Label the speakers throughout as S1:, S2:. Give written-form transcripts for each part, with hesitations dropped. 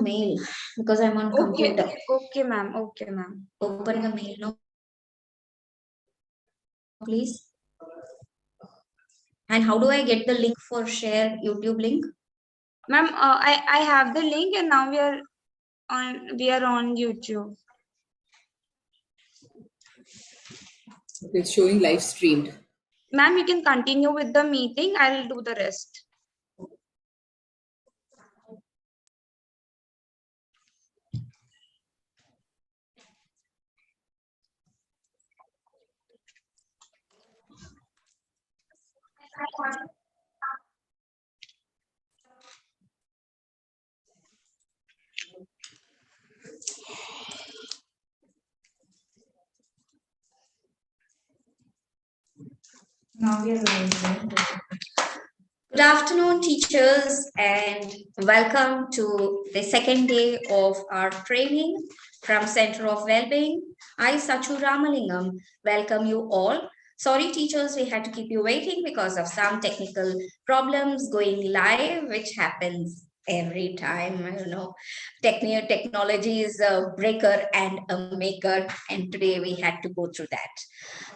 S1: mail because I'm on
S2: Okay,
S1: computer.
S2: okay, ma'am. Okay, ma'am.
S1: Open the mail now, please. And how do I get the link for share YouTube link?
S2: Ma'am, I have the link and now we are on YouTube.
S3: It's showing live streamed.
S2: Ma'am, you can continue with the meeting. I'll do the rest.
S1: Now we are live. Good afternoon, teachers, and welcome to the second day of our training from Center of Wellbeing. I, Sachu Ramalingam, welcome you all. Sorry, teachers, we had to keep you waiting because of some technical problems going live, which happens every time. Technology is a breaker and a maker, and today we had to go through that.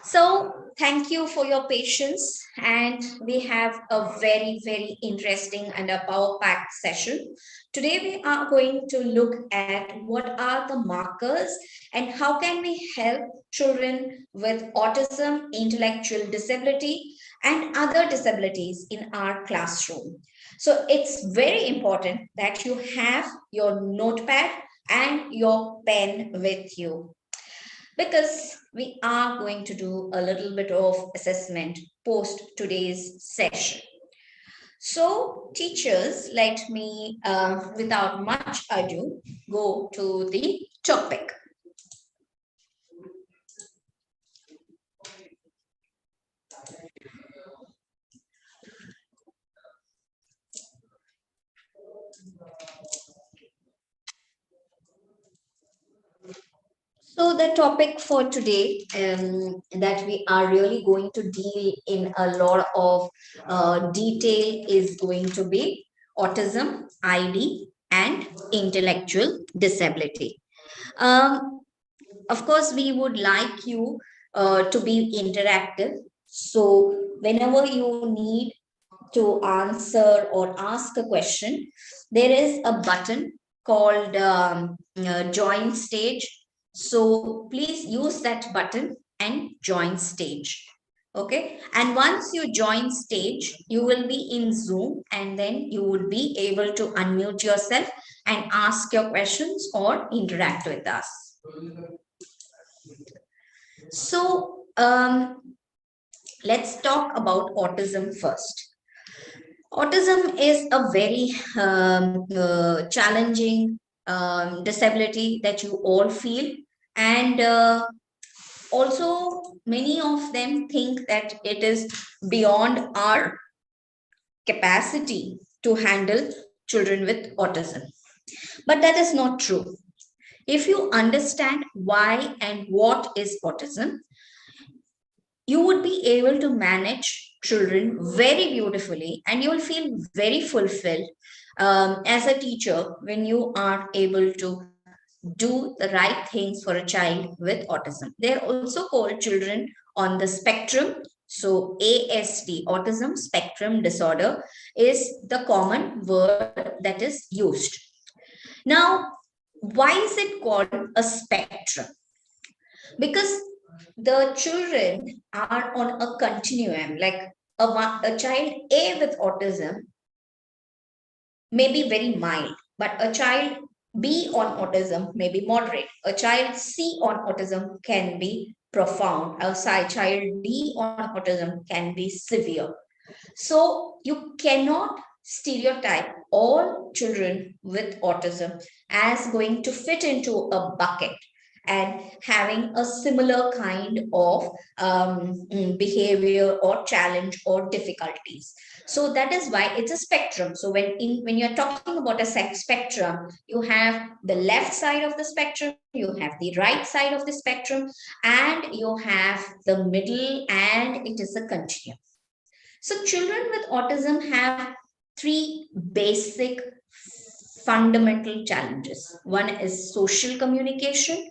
S1: So thank you for your patience, and we have a very, very interesting and a power-packed session. Today we are going to look at what are the markers and how can we help children with autism, intellectual disability, and other disabilities in our classroom. So it's very important that you have your notepad and your pen with you, because we are going to do a little bit of assessment post today's session. So teachers, let me, without much ado, go to the topic. So the topic for today that we are really going to deal in a lot of detail is going to be autism, ID, and intellectual disability. Of course, we would like you to be interactive. So whenever you need to answer or ask a question, there is a button called join stage. So please use that button and join stage. Okay. And once you join stage, you will be in Zoom, and then you would be able to unmute yourself and ask your questions or interact with us. So let's talk about autism first. Autism is a very challenging disability that you all feel, and also many of them think that it is beyond our capacity to handle children with autism. But that is not true. If you understand why and what is autism, you would be able to manage children very beautifully, and you will feel very fulfilled as a teacher when you are able to do the right things for a child with autism. They're also called children on the spectrum. So ASD, autism spectrum disorder, is the common word that is used. Now, why is it called a spectrum? Because the children are on a continuum, like a child A with autism may be very mild, but a child B on autism may be moderate. A child C on autism can be profound. A child D on autism can be severe. So you cannot stereotype all children with autism as going to fit into a bucket and having a similar kind of behavior or challenge or difficulties. So that is why it's a spectrum. So when you're talking about a spectrum, you have the left side of the spectrum, you have the right side of the spectrum, and you have the middle, and it is a continuum. So children with autism have three basic fundamental challenges. One is social communication,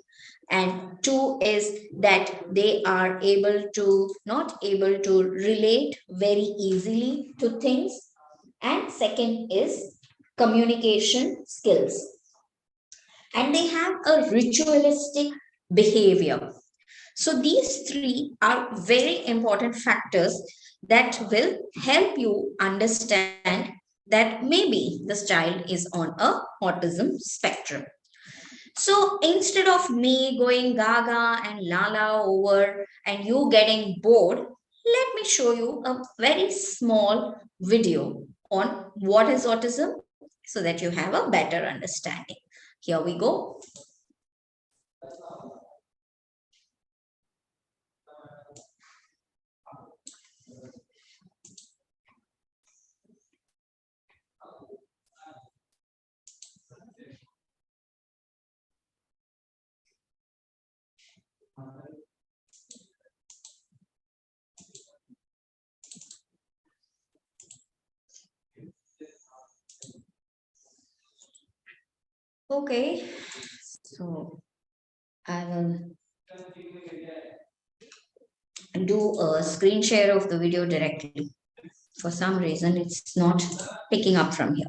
S1: and two is that they are able to not able to relate very easily to things, and second is communication skills, and they have a ritualistic behavior. So these three are very important factors that will help you understand that maybe this child is on a autism spectrum. So instead of me going gaga and lala over and you getting bored, let me show you a very small video on what is autism so that you have a better understanding. Here we go. Okay, so I will do a screen share of the video directly. For some reason, it's not picking up from here.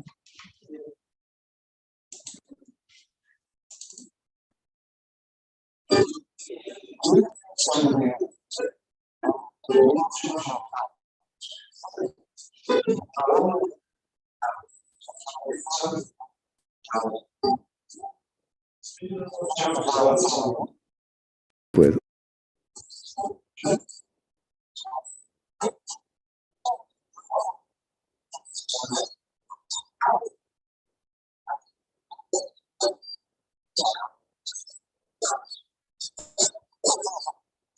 S4: With.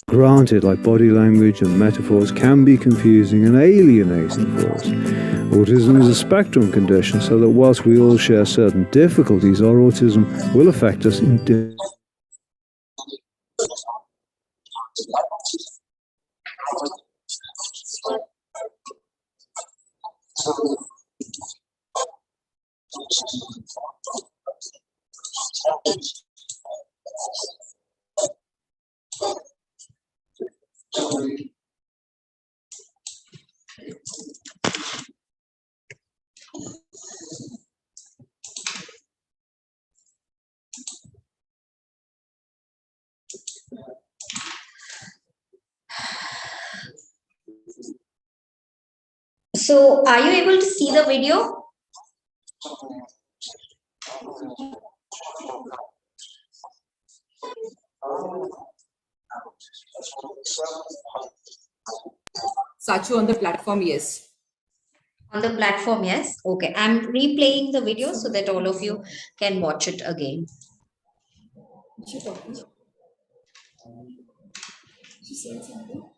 S4: Granted, like body language and metaphors can be confusing and alienating for us. Autism is a spectrum condition, so that whilst we all share certain difficulties, our autism will affect us in different.
S1: So, are you able to see the video?
S3: Sachu, on the platform, yes.
S1: On the platform, yes. Okay, I'm replaying the video so that all of you can watch it again.
S3: She talking? She said something.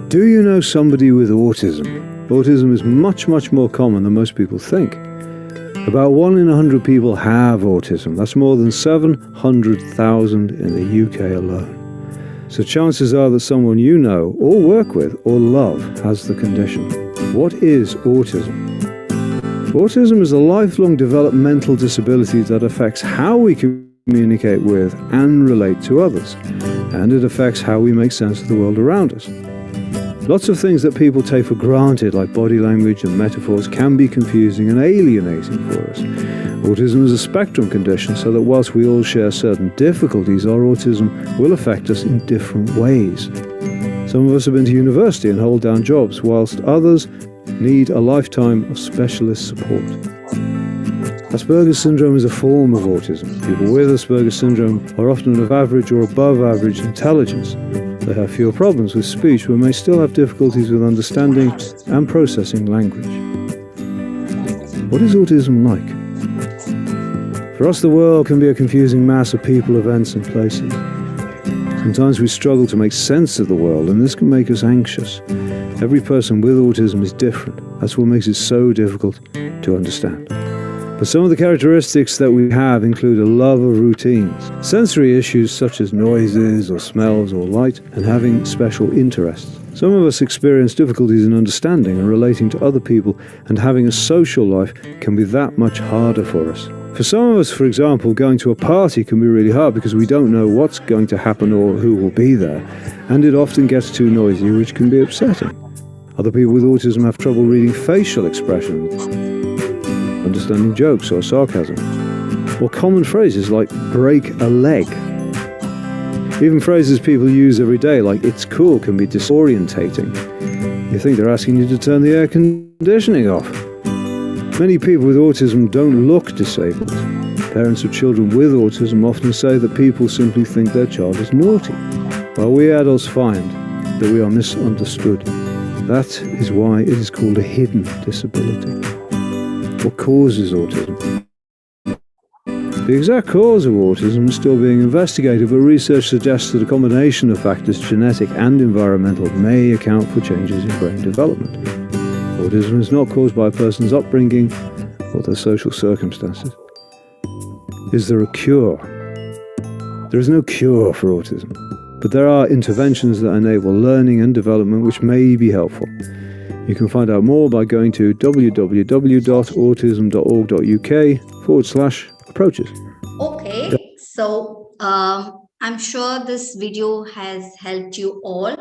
S4: Do you know somebody with autism? Autism is much, much more common than most people think. About 1 in 100 people have autism. That's more than 700,000 in the UK alone. So chances are that someone you know, or work with, or love has the condition. What is autism? Autism is a lifelong developmental disability that affects how we communicate with and relate to others, and it affects how we make sense of the world around us. Lots of things that people take for granted, like body language and metaphors, can be confusing and alienating for us. Autism is a spectrum condition, so that whilst we all share certain difficulties, our autism will affect us in different ways. Some of us have been to university and hold down jobs, whilst others need a lifetime of specialist support. Asperger's syndrome is a form of autism. People with Asperger's syndrome are often of average or above average intelligence. They have fewer problems with speech, but may still have difficulties with understanding and processing language. What is autism like? For us, the world can be a confusing mass of people, events, and places. Sometimes we struggle to make sense of the world, and this can make us anxious. Every person with autism is different. That's what makes it so difficult to understand. But some of the characteristics that we have include a love of routines, sensory issues such as noises or smells or light, and having special interests. Some of us experience difficulties in understanding and relating to other people, and having a social life can be that much harder for us. For some of us, for example, going to a party can be really hard because we don't know what's going to happen or who will be there, and it often gets too noisy, which can be upsetting. Other people with autism have trouble reading facial expressions, understanding jokes or sarcasm, or common phrases like break a leg. Even phrases people use every day like it's cool can be disorientating. You think they're asking you to turn the air conditioning off. Many people with autism don't look disabled. Parents of children with autism often say that people simply think their child is naughty, while we adults find that we are misunderstood. That is why it is called a hidden disability. What causes autism? The exact cause of autism is still being investigated, but research suggests that a combination of factors, genetic and environmental, may account for changes in brain development. Autism is not caused by a person's upbringing or their social circumstances. Is there a cure? There is no cure for autism, but there are interventions that enable learning and development which may be helpful. You can find out more by going to www.autism.org.uk/approaches.
S1: Okay, so I'm sure this video has helped you all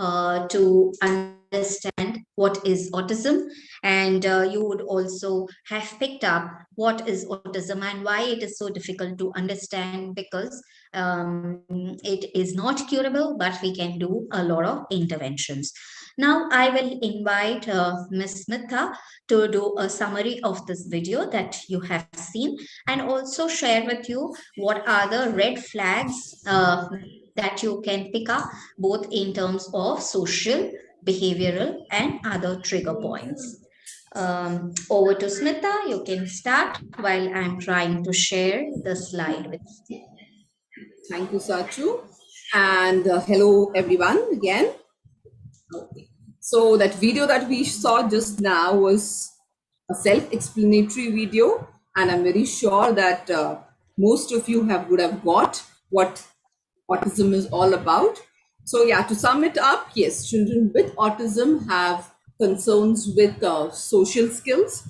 S1: to understand what is autism, and you would also have picked up what is autism and why it is so difficult to understand, because it is not curable, but we can do a lot of interventions. Now I will invite Ms. Smitha to do a summary of this video that you have seen, and also share with you what are the red flags that you can pick up, both in terms of social, behavioral, and other trigger points. Over to Smita, you can start while I'm trying to share the slide with you.
S3: Thank you, Sachu. And hello, everyone, again. Okay. So that video that we saw just now was a self-explanatory video, and I'm very sure that most of you would have got what autism is all about. So yeah, to sum it up, yes, children with autism have concerns with social skills,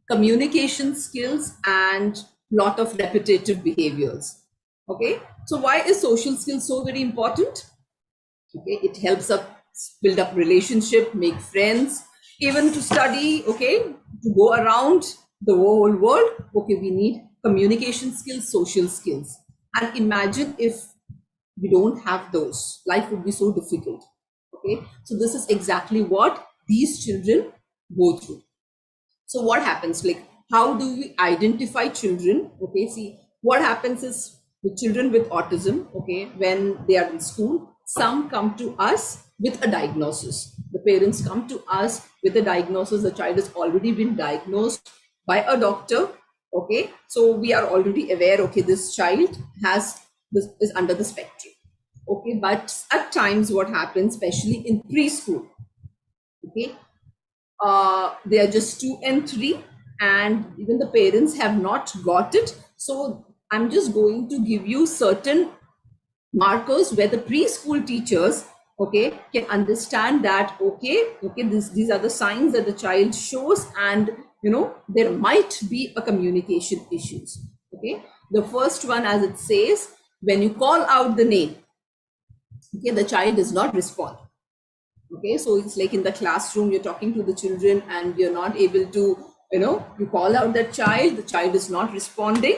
S3: communication skills, and lot of repetitive behaviors. Okay, so why is social skills so very important? Okay, it helps us build up relationship, make friends, even to study. Okay, to go around the whole world. Okay, we need communication skills, social skills. And imagine if we don't have those, life would be so difficult. Okay, so this is exactly what these children go through. So what happens, like, how do we identify children? Okay, see, what happens is with children with autism, okay, when they are in school, some come to us with a diagnosis. The parents come to us with a diagnosis. The child has already been diagnosed by a doctor. Okay, so we are already aware, okay, this child is under the spectrum. Okay, but at times what happens, especially in preschool, Okay, they are just 2 and 3, and even the parents have not got it. So I'm just going to give you certain markers where the preschool teachers, okay, can understand that, okay, these are the signs that the child shows, and there might be a communication issues. Okay, the first one, as it says, when you call out the name, okay, the child does not respond. Okay, so it's like in the classroom, you're talking to the children and you're not able to, you call out that child, the child is not responding.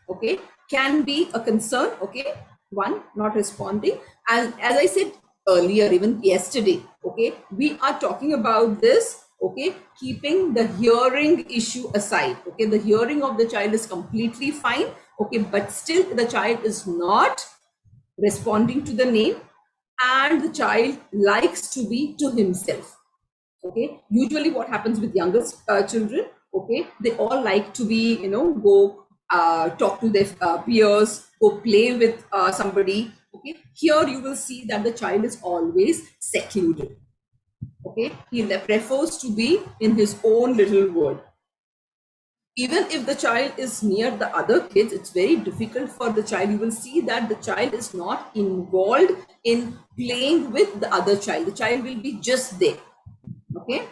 S3: Okay, can be a concern. Okay, one, not responding. And as I said earlier, even yesterday, okay, we are talking about this, okay, keeping the hearing issue aside. Okay, the hearing of the child is completely fine. Okay, but still the child is not responding to the name, and the child likes to be to himself. Okay, usually what happens with younger children, okay, they all like to be, go talk to their peers, go play with somebody. Okay, here you will see that the child is always secluded. Okay, he prefers to be in his own little world. Even if the child is near the other kids, it's very difficult for the child. You will see that the child is not involved in playing with the other child. The child will be just there. Okay,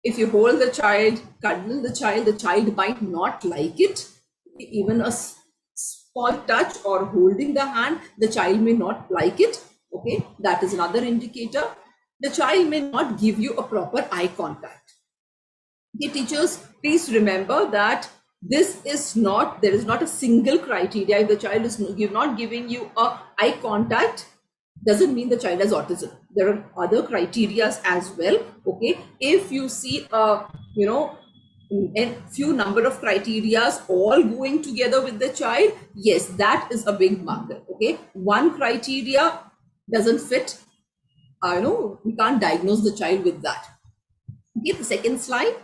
S3: if you hold the child, cuddle the child might not like it. Even a small touch or holding the hand, the child may not like it. Okay, that is another indicator. The child may not give you a proper eye contact. Okay, teachers, please remember that there is not a single criteria. If the child is not giving you a eye contact, doesn't mean the child has autism. There are other criterias as well. Okay, if you see a few number of criterias all going together with the child, yes, that is a big marker. Okay, one criteria doesn't fit, we can't diagnose the child with that. Okay, the second slide.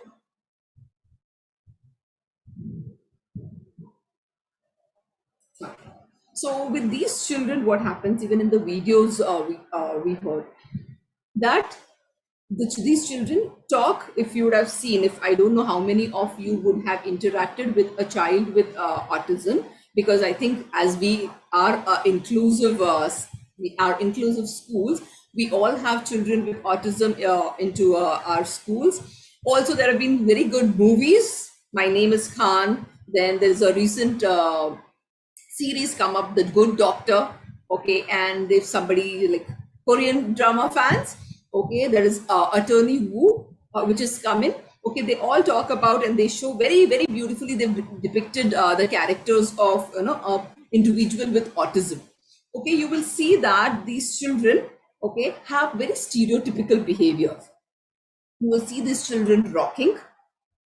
S3: So with these children, what happens, even in the videos we heard, that these children talk. If you would have seen, if I don't know how many of you would have interacted with a child with autism, because I think as we are inclusive schools, we all have children with autism into our schools. Also, there have been very good movies. My Name is Khan. Then there's a recent series come up, The Good Doctor. Okay, and if somebody like Korean drama fans, okay, there is Attorney Woo, which is coming. Okay, they all talk about, and they show very, very beautifully. They've depicted the characters of individual with autism. Okay, you will see that these children, okay, have very stereotypical behavior. You will see these children rocking,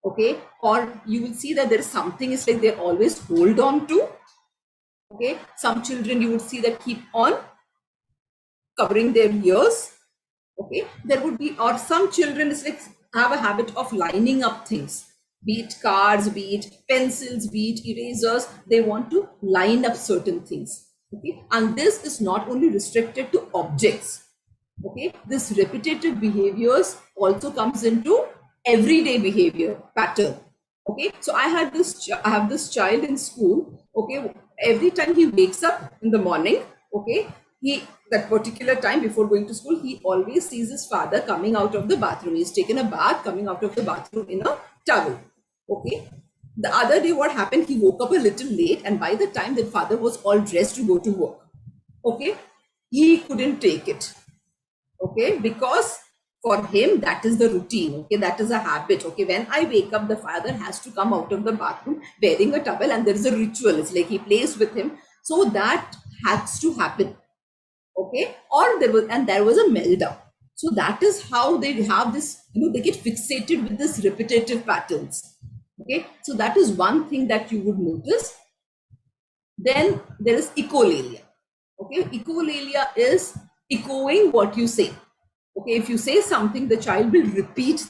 S3: okay, or you will see that there is something is like they always hold on to. Okay, some children you would see that keep on covering their ears. Okay, there would be, or some children is like have a habit of lining up things, be it cards, be it pencils, be it erasers. They want to line up certain things. Okay, and this is not only restricted to objects. Okay, this repetitive behaviors also comes into everyday behavior pattern. Okay, so I have this child in school. Okay, every time he wakes up in the morning, okay, that particular time before going to school, he always sees his father coming out of the bathroom. He's taken a bath, coming out of the bathroom in a towel. Okay, the other day what happened, he woke up a little late, and by the time the father was all dressed to go to work, okay, he couldn't take it. Okay, because for him that is the routine. Okay, that is a habit. Okay, when I wake up, the father has to come out of the bathroom wearing a towel, and there is a ritual. It's like he plays with him, so that has to happen. Okay, or there was a meltdown. So that is how they have this, they get fixated with this repetitive patterns. Okay, so that is one thing that you would notice. Then there is echolalia. Okay, echolalia is echoing what you say. Okay, if you say something, the child will repeat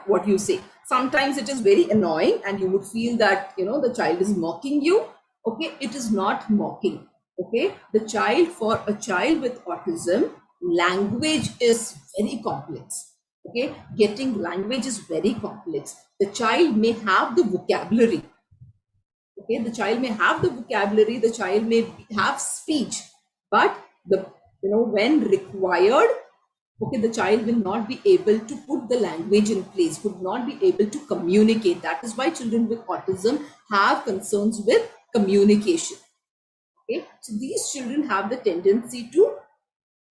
S3: what you say. Sometimes it is very annoying, and you would feel that the child is mocking you. Okay, it is not mocking. Okay, for a child with autism, language is very complex. Okay, getting language is very complex. The child may have the vocabulary. Okay, the child may have the vocabulary, the child may have speech, but when required, okay, the child will not be able to put the language in place, would not be able to communicate. That is why children with autism have concerns with communication. Okay, so these children have the tendency to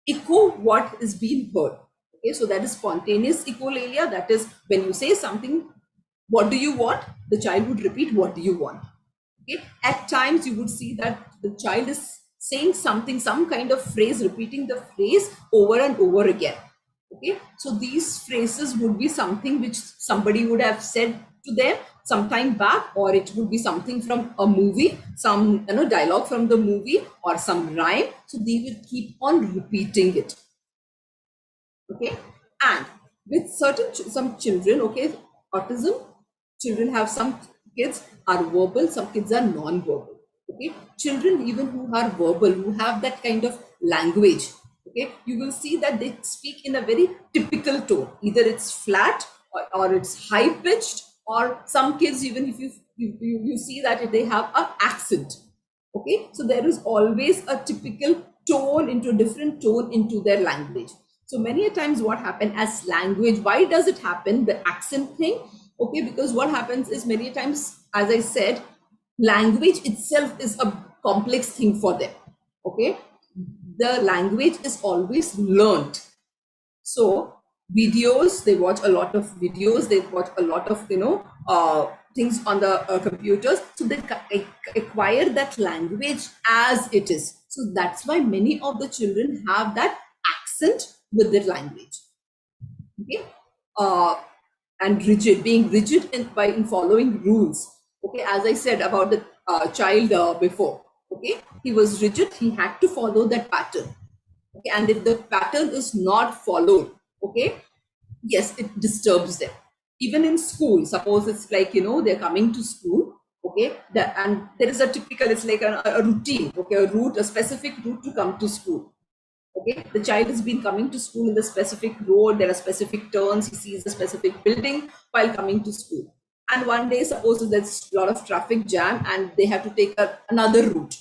S3: echo what is being heard. Okay, so that is spontaneous echolalia. That is when you say something, what do you want? The child would repeat, what do you want? Okay, at times you would see that the child is saying something, some kind of phrase, repeating the phrase over and over again. Okay, so these phrases would be something which somebody would have said to them some time back, or it would be something from a movie, some dialogue from the movie, or some rhyme. So they will keep on repeating it. Okay, and with some children, okay, autism children have, some kids are verbal, some kids are non-verbal. Okay, children even who are verbal, who have that kind of language, okay, you will see that they speak in a very typical tone. Either it's flat or it's high pitched, or some kids, even if you see that they have an accent. Okay, so there is always a typical tone, into different tone into their language. So many a times what happen as language, why does it happen, the accent thing? Okay, because what happens is many a times, as I said, language itself is a complex thing for them. Okay, the language is always learned. So videos, they watch a lot of videos, they watch a lot of things on the computers, so they acquire that language as it is. So that's why many of the children have that accent with their language. Okay, and being rigid in following rules. Okay, as I said about the child before, okay, he was rigid, he had to follow that pattern. Okay, and if the pattern is not followed, okay, yes, it disturbs them. Even in school, suppose it's like they're coming to school, okay, and there is a typical, it's like a routine, okay, a specific route to come to school. Okay, the child has been coming to school in the specific road, there are specific turns, he sees a specific building while coming to school. And one day, suppose there's a lot of traffic jam and they have to take another route.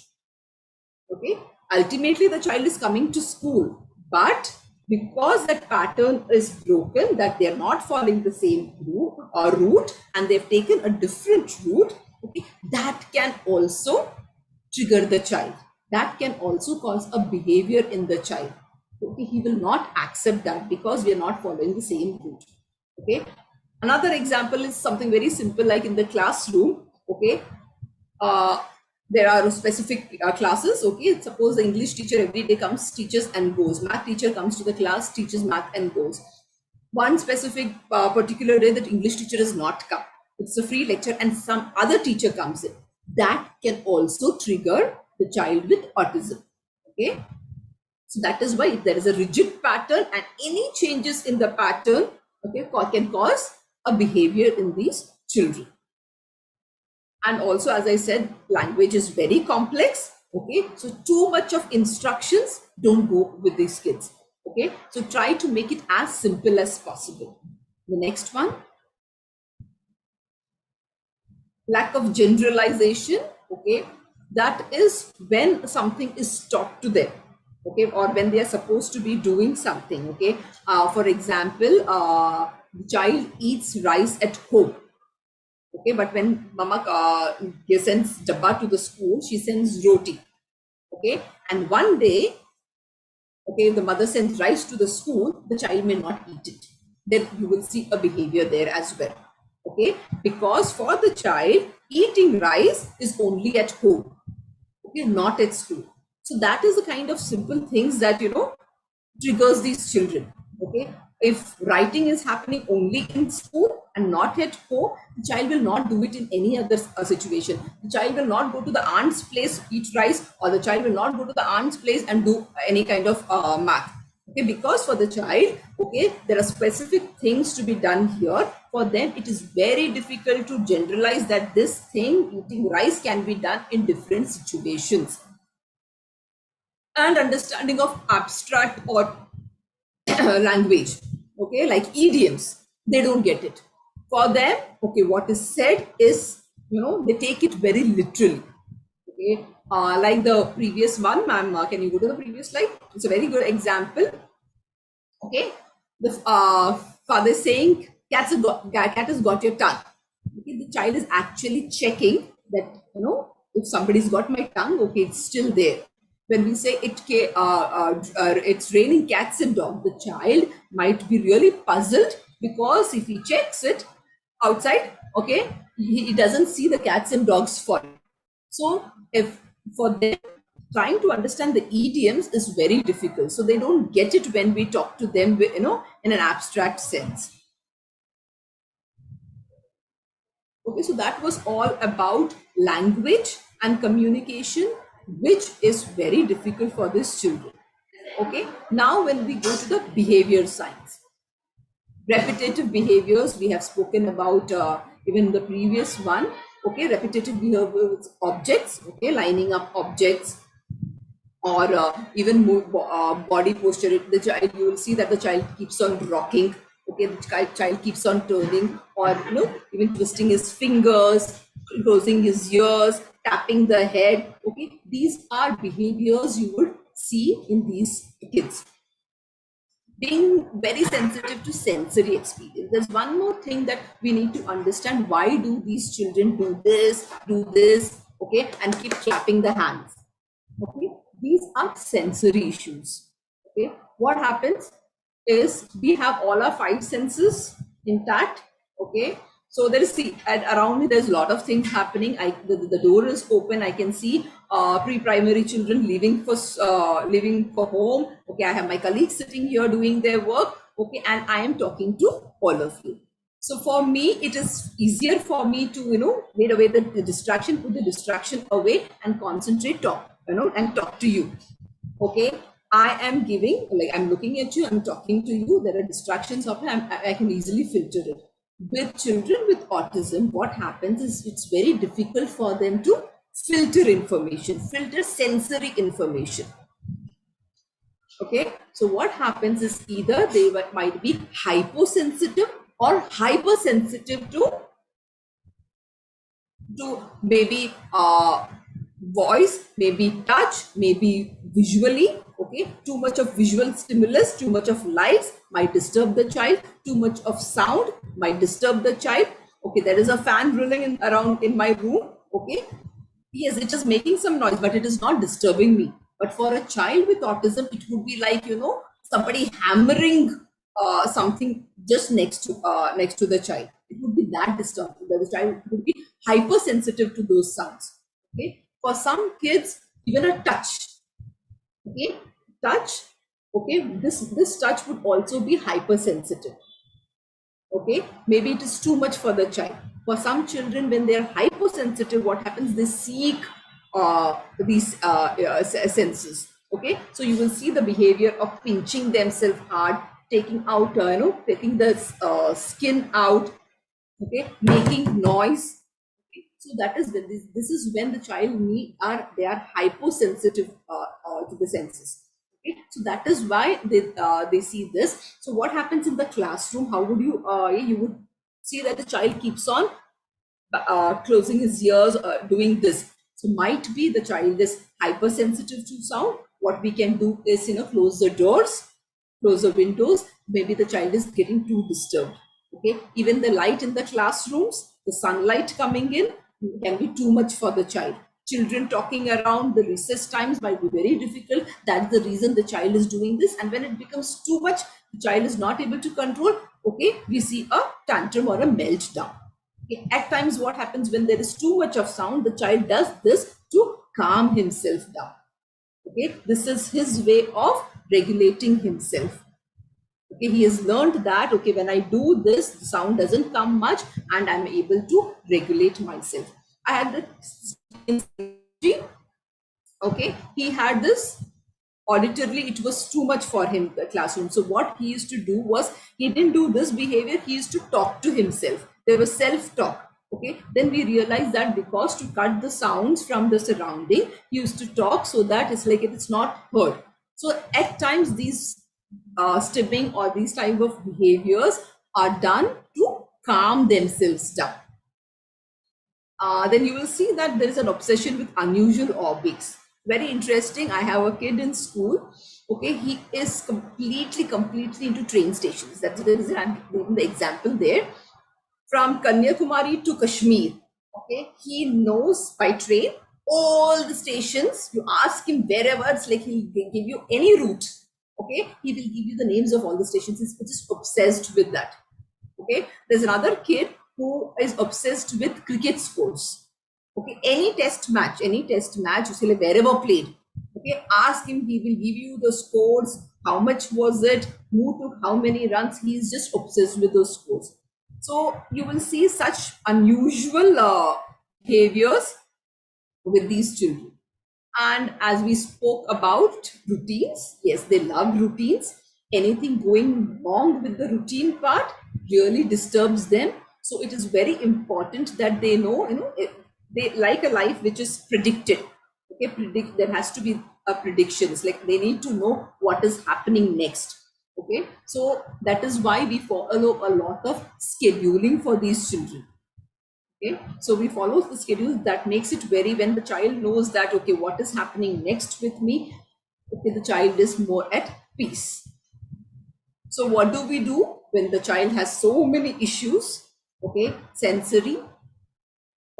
S3: Okay, ultimately the child is coming to school, but because that pattern is broken, that they're not following the same route and they've taken a different route, okay, that can also trigger the child. That can also cause a behavior in the child. Okay, he will not accept that because we are not following the same route. Okay, another example is something very simple, like in the classroom. Okay, there are specific classes. Okay, suppose the English teacher every day comes, teaches and goes. Math teacher comes to the class, teaches math and goes. One specific particular day that English teacher has not come, it's a free lecture and some other teacher comes in, that can also trigger the child with autism. Okay, so that is why there is a rigid pattern, and any changes in the pattern, okay, can cause a behavior in these children. And also, as I said, language is very complex. Okay, so too much of instructions don't go with these kids. Okay, so try to make it as simple as possible. The next one, lack of generalization. Okay, that is when something is taught to them. Okay, or when they are supposed to be doing something. Okay, for example, the child eats rice at home. Okay, but when mama sends dabba to the school, she sends roti. Okay, and one day, okay, the mother sends rice to the school, the child may not eat it. Then you will see a behavior there as well. Okay, because for the child, eating rice is only at home. Okay, not at school. So that is the kind of simple things that triggers these children. Okay, if writing is happening only in school and not at home, the child will not do it in any other situation. The child will not go to the aunt's place, eat rice, or the child will not go to the aunt's place and do any kind of math. Okay, because for the child, okay, there are specific things to be done here. For them, it is very difficult to generalize that this thing, eating rice, can be done in different situations. And understanding of abstract or language. okay, like idioms, they don't get it. For them, okay, what is said is, they take it very literally. Okay, like the previous one, ma'am, can you go to the previous slide? It's a very good example. Okay, the father is saying, cat has got your tongue. Okay, the child is actually checking that, if somebody's got my tongue, okay, it's still there. When we say it's raining cats and dogs, the child might be really puzzled, because if he checks it outside, okay, he doesn't see the cats and dogs falling. So if for them, trying to understand the idioms is very difficult. So they don't get it when we talk to them, in an abstract sense. Okay, so that was all about language and communication, which is very difficult for these children. Okay, now when we go to the behavior science, repetitive behaviors, we have spoken about even the previous one. Okay, repetitive behaviors, objects, okay, lining up objects, or even body posture. The child, you will see that the child keeps on rocking. Okay, the child keeps on turning, or even twisting his fingers, closing his ears, tapping the head. Okay, these are behaviors you would see in these kids. Being very sensitive to sensory experience. There's one more thing that we need to understand. Why do these children do this, okay, and keep clapping the hands? Okay, these are sensory issues. Okay, what happens is we have all our 5 senses intact. Okay, so there is, see, around me there's a lot of things happening. The door is open. I can see pre-primary children leaving for home. Okay, I have my colleagues sitting here doing their work. Okay, and I am talking to all of you. So for me, it is easier for me to, wait away the distraction, put the distraction away and concentrate, and talk to you. Okay, I am giving, like, I'm looking at you, I'm talking to you, there are distractions of it, I can easily filter it. With children with autism, what happens is it's very difficult for them to filter information, filter sensory information. Okay, so what happens is either they might be hyposensitive or hypersensitive to maybe voice, maybe touch, maybe visually. Okay, too much of visual stimulus, too much of lights might disturb the child, too much of sound might disturb the child. Okay, there is a fan running around in my room. Okay, yes, it is making some noise, but it is not disturbing me. But for a child with autism, it would be like, somebody hammering something just next to the child. It would be that disturbing. The child would be hypersensitive to those sounds. Okay, for some kids, even a touch. Okay, touch. Okay, this touch would also be hypersensitive. Okay, maybe it is too much for the child. For some children, when they are hypersensitive, what happens? They seek these senses. Okay, so you will see the behavior of pinching themselves hard, taking out, taking the skin out. Okay, making noise. Okay, so that is when this is when the child they are hyposensitive to the senses. Okay, so that is why they see this. So what happens in the classroom? How would you would see that the child keeps on closing his ears, doing this. So might be the child is hypersensitive to sound. What we can do is, close the doors, close the windows. Maybe the child is getting too disturbed. Okay, even the light in the classrooms, the sunlight coming in can be too much for the child. Children talking around the recess times might be very difficult. That's the reason the child is doing this. And when it becomes too much, the child is not able to control. Okay, we see a tantrum or a meltdown. Okay, at times, what happens when there is too much of sound, the child does this to calm himself down. Okay, this is his way of regulating himself. Okay, he has learned that, okay, when I do this, the sound doesn't come much and I'm able to regulate myself. I had this, okay, he had this auditorily, it was too much for him, the classroom. So what he used to do was, he didn't do this behavior, he used to talk to himself. There was self-talk. Okay, then we realized that because to cut the sounds from the surrounding, he used to talk so that it's like it's not heard. So at times these stimming or these type of behaviors are done to calm themselves down. Then you will see that there is an obsession with unusual objects. Very interesting. I have a kid in school. Okay, he is completely into train stations. That's there is the example there. From Kanyakumari to Kashmir. Okay, he knows by train all the stations. You ask him wherever, it's like he'll give you any route. Okay, he will give you the names of all the stations. He's just obsessed with that. Okay, there's another kid who is obsessed with cricket scores. Okay, any test match, usually wherever played. Okay, ask him, he will give you the scores, how much was it, who took how many runs. He is just obsessed with those scores. So you will see such unusual behaviors with these children. And as we spoke about routines, yes, they love routines. Anything going wrong with the routine part really disturbs them. So it is very important that they know, they like a life which is predicted. Okay, there has to be a prediction. It's like they need to know what is happening next. Okay, so that is why we follow a lot of scheduling for these children. Okay, so we follow the schedule that makes it very, when the child knows that, okay, what is happening next with me, okay, the child is more at peace. So what do we do when the child has so many issues? Okay, sensory.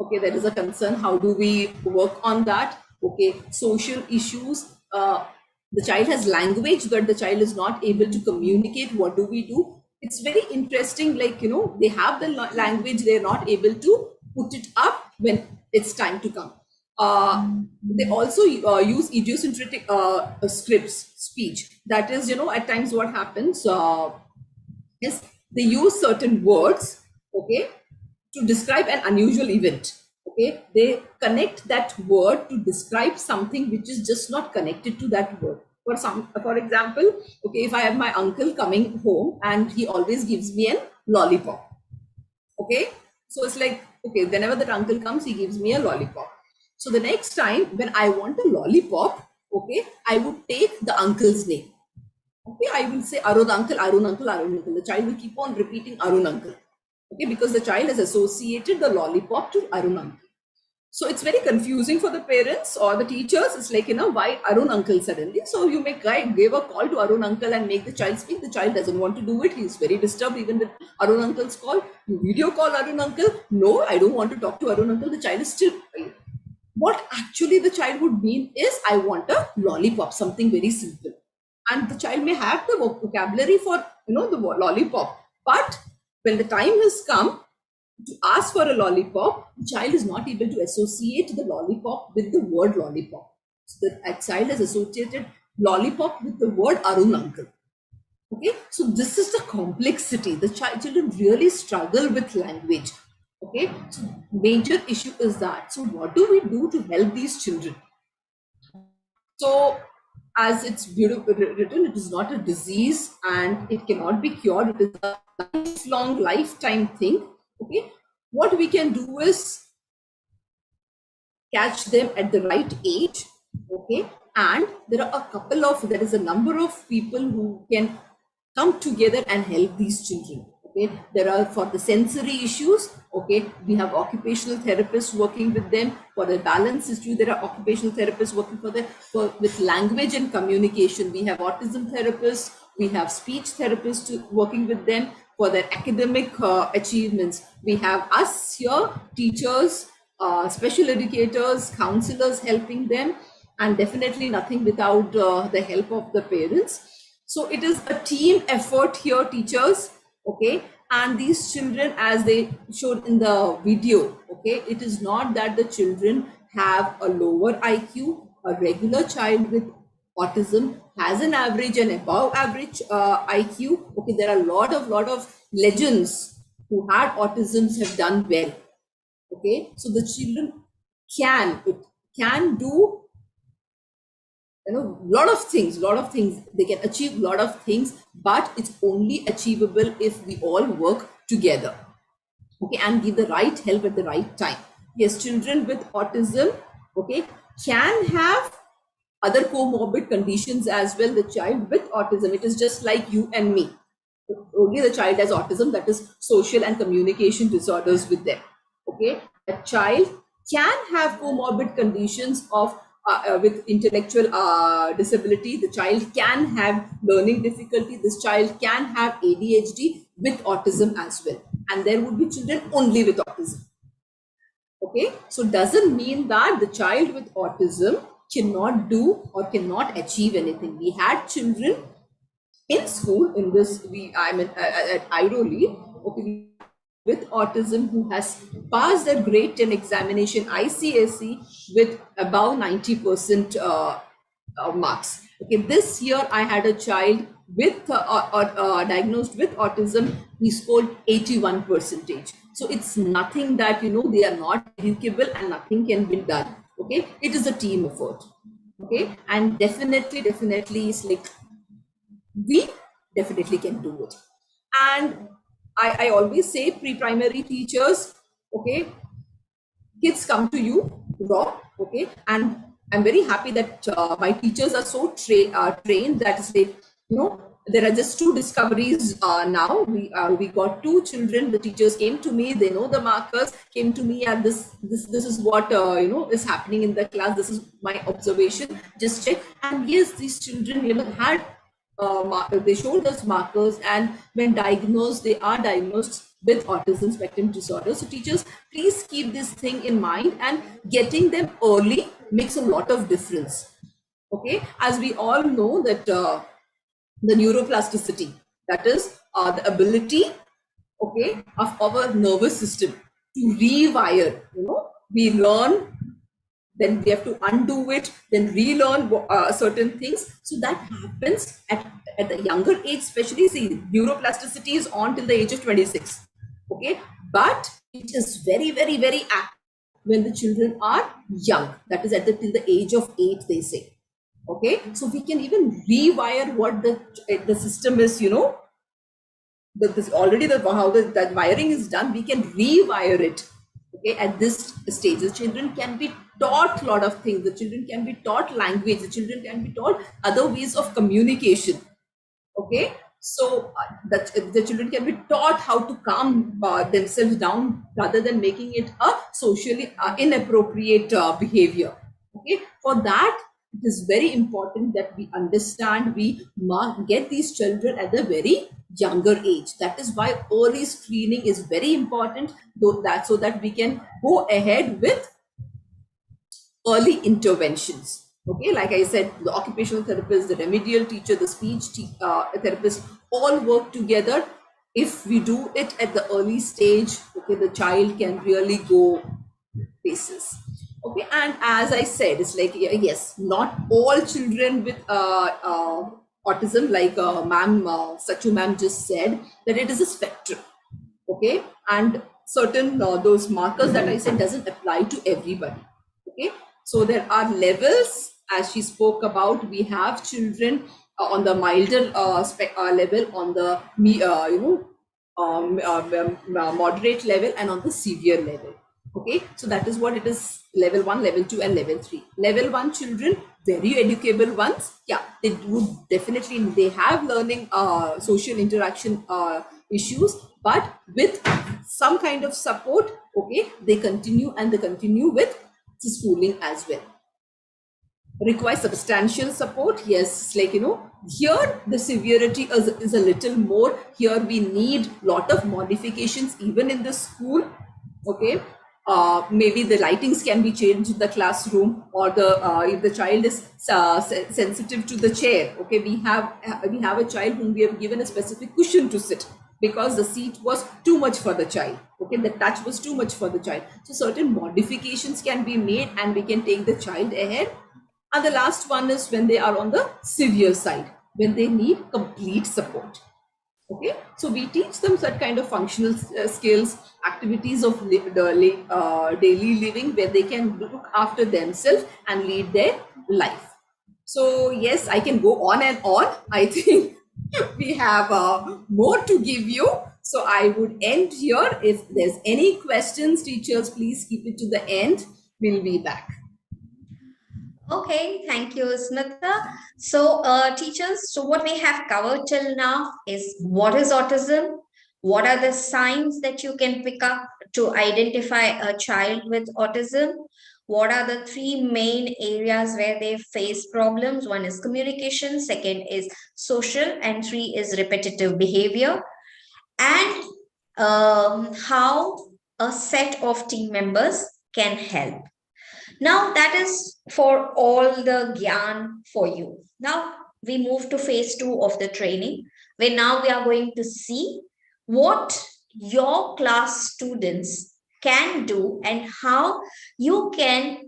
S3: Okay, there is a concern. How do we work on that? Okay, social issues. The child has language, but the child is not able to communicate. What do we do? It's very interesting. Like, they have the language, they're not able to put it up when it's time to come. They also use idiosyncratic scripts, speech. That is, at times what happens is they use certain words, okay, to describe an unusual event. Okay, they connect that word to describe something which is just not connected to that word. For example, okay, if I have my uncle coming home and he always gives me a lollipop. Okay, so it's like, okay, whenever that uncle comes, he gives me a lollipop. So the next time when I want a lollipop, okay, I would take the uncle's name. Okay, I will say Arun uncle, Arun uncle, Arun uncle. The child will keep on repeating Arun uncle. Okay, because the child has associated the lollipop to Arun uncle. So it's very confusing for the parents or the teachers. It's like, why Arun uncle suddenly? So you may give a call to Arun uncle and make the child speak. The child doesn't want to do it. He's very disturbed even with Arun uncle's call. You video call Arun uncle. No, I don't want to talk to Arun uncle. The child is still. What actually the child would mean is, I want a lollipop, something very simple. And the child may have the vocabulary for, the lollipop. But when the time has come to ask for a lollipop, the child is not able to associate the lollipop with the word lollipop. So the child has associated lollipop with the word Arun uncle. Okay, so this is the complexity. The children really struggle with language. Okay, so major issue is that. So what do we do to help these children? So as it's beautifully written, it is not a disease and it cannot be cured. It is a lifelong, lifetime thing. Okay, what we can do is catch them at the right age. Okay, and there is a number of people who can come together and help these children. Okay, there are, for the sensory issues, okay, we have occupational therapists working with them. For the balance issue, there are occupational therapists working with language and communication. We have autism therapists, we have speech therapists working with them for their academic achievements. We have us here, teachers, special educators, counselors helping them, and definitely nothing without the help of the parents. So it is a team effort here, teachers. Okay, and these children, as they showed in the video, okay, it is not that the children have a lower IQ. A regular child with autism has an average and above average IQ. Okay, there are a lot of legends who had autisms have done well. Okay, so the children can do lot of things. They can achieve a lot of things, but it's only achievable if we all work together, okay, and give the right help at the right time. Yes, children with autism, okay, can have other comorbid conditions as well. The child with autism, it is just like you and me. Only the child has autism, that is social and communication disorders with them. Okay, a child can have comorbid conditions of with intellectual disability. The child can have learning difficulty. This child can have ADHD with autism as well, and there would be children only with autism. Okay, so doesn't mean that the child with autism cannot do or cannot achieve anything. We had children in school in this, at Iroli, okay, with autism who has passed their grade 10 examination ICSE with above 90% marks. Okay, this year I had a child with diagnosed with autism. He scored 81 percentage. So it's nothing that they are not educable and nothing can be done. Okay, it is a team effort. Okay, and definitely it's like we definitely can do it. And I always say, pre-primary teachers, okay, kids come to you raw, okay, and I'm very happy that my teachers are so trained that is like, there are just two discoveries now. We got two children. The teachers came to me. They know the markers. Came to me, and this is what is happening in the class. This is my observation. Just check. And yes, these children had they showed us markers, and when diagnosed, they are diagnosed with autism spectrum disorder. So teachers, please keep this thing in mind, and getting them early makes a lot of difference. Okay, as we all know that the neuroplasticity, that is the ability, okay, of our nervous system to rewire. We learn, then we have to undo it, then relearn certain things. So that happens at the younger age, especially. See, neuroplasticity is on till the age of 26. Okay, but it is very, very, very active when the children are young. That is till the age of 8, they say. Okay, so we can even rewire what the system is. This already how that wiring is done. We can rewire it. Okay, at this stage, the children can be taught a lot of things. The children can be taught language. The children can be taught other ways of communication. Okay, so that the children can be taught how to calm themselves down rather than making it a socially inappropriate behavior. Okay, for that, it is very important that we understand, we get these children at a very younger age. That is why early screening is very important, so that we can go ahead with early interventions. Okay, like I said, the occupational therapist, the remedial teacher, the speech therapist, all work together. If we do it at the early stage, okay, the child can really go places. Okay, and as I said, it's like, yes, not all children with autism, like Sachu ma'am just said, that it is a spectrum. Okay, and certain those markers that I said doesn't apply to everybody. Okay, so there are levels, as she spoke about. We have children on the milder level, on the moderate level, and on the severe level. Okay, so that is what it is: level 1, level 2, and level 3. Level 1 children, very educable ones, yeah, they would definitely, they have learning social interaction issues, but with some kind of support, okay, they continue with schooling as well. Require substantial support, yes, like here the severity is a little more. Here we need lot of modifications even in the school. Okay, maybe the lightings can be changed in the classroom, or the if the child is sensitive to the chair. Okay, we have a child whom we have given a specific cushion to sit, because the seat was too much for the child. Okay, the touch was too much for the child. So certain modifications can be made, and we can take the child ahead. And the last one is when they are on the severe side, when they need complete support. Okay, so we teach them that kind of functional skills, activities of daily living, where they can look after themselves and lead their life. So yes, I can go on and on. I think we have more to give you. So I would end here. If there's any questions, teachers, please keep it to the end. We'll be back.
S1: Okay, thank you, Smita. So, teachers, so what we have covered till now is what is autism, what are the signs that you can pick up to identify a child with autism, what are the three main areas where they face problems. One is communication, second is social, and three is repetitive behavior, and how a set of team members can help. Now that is for all the gyan for you. Now we move to phase 2 of the training, where now we are going to see what your class students can do and how you can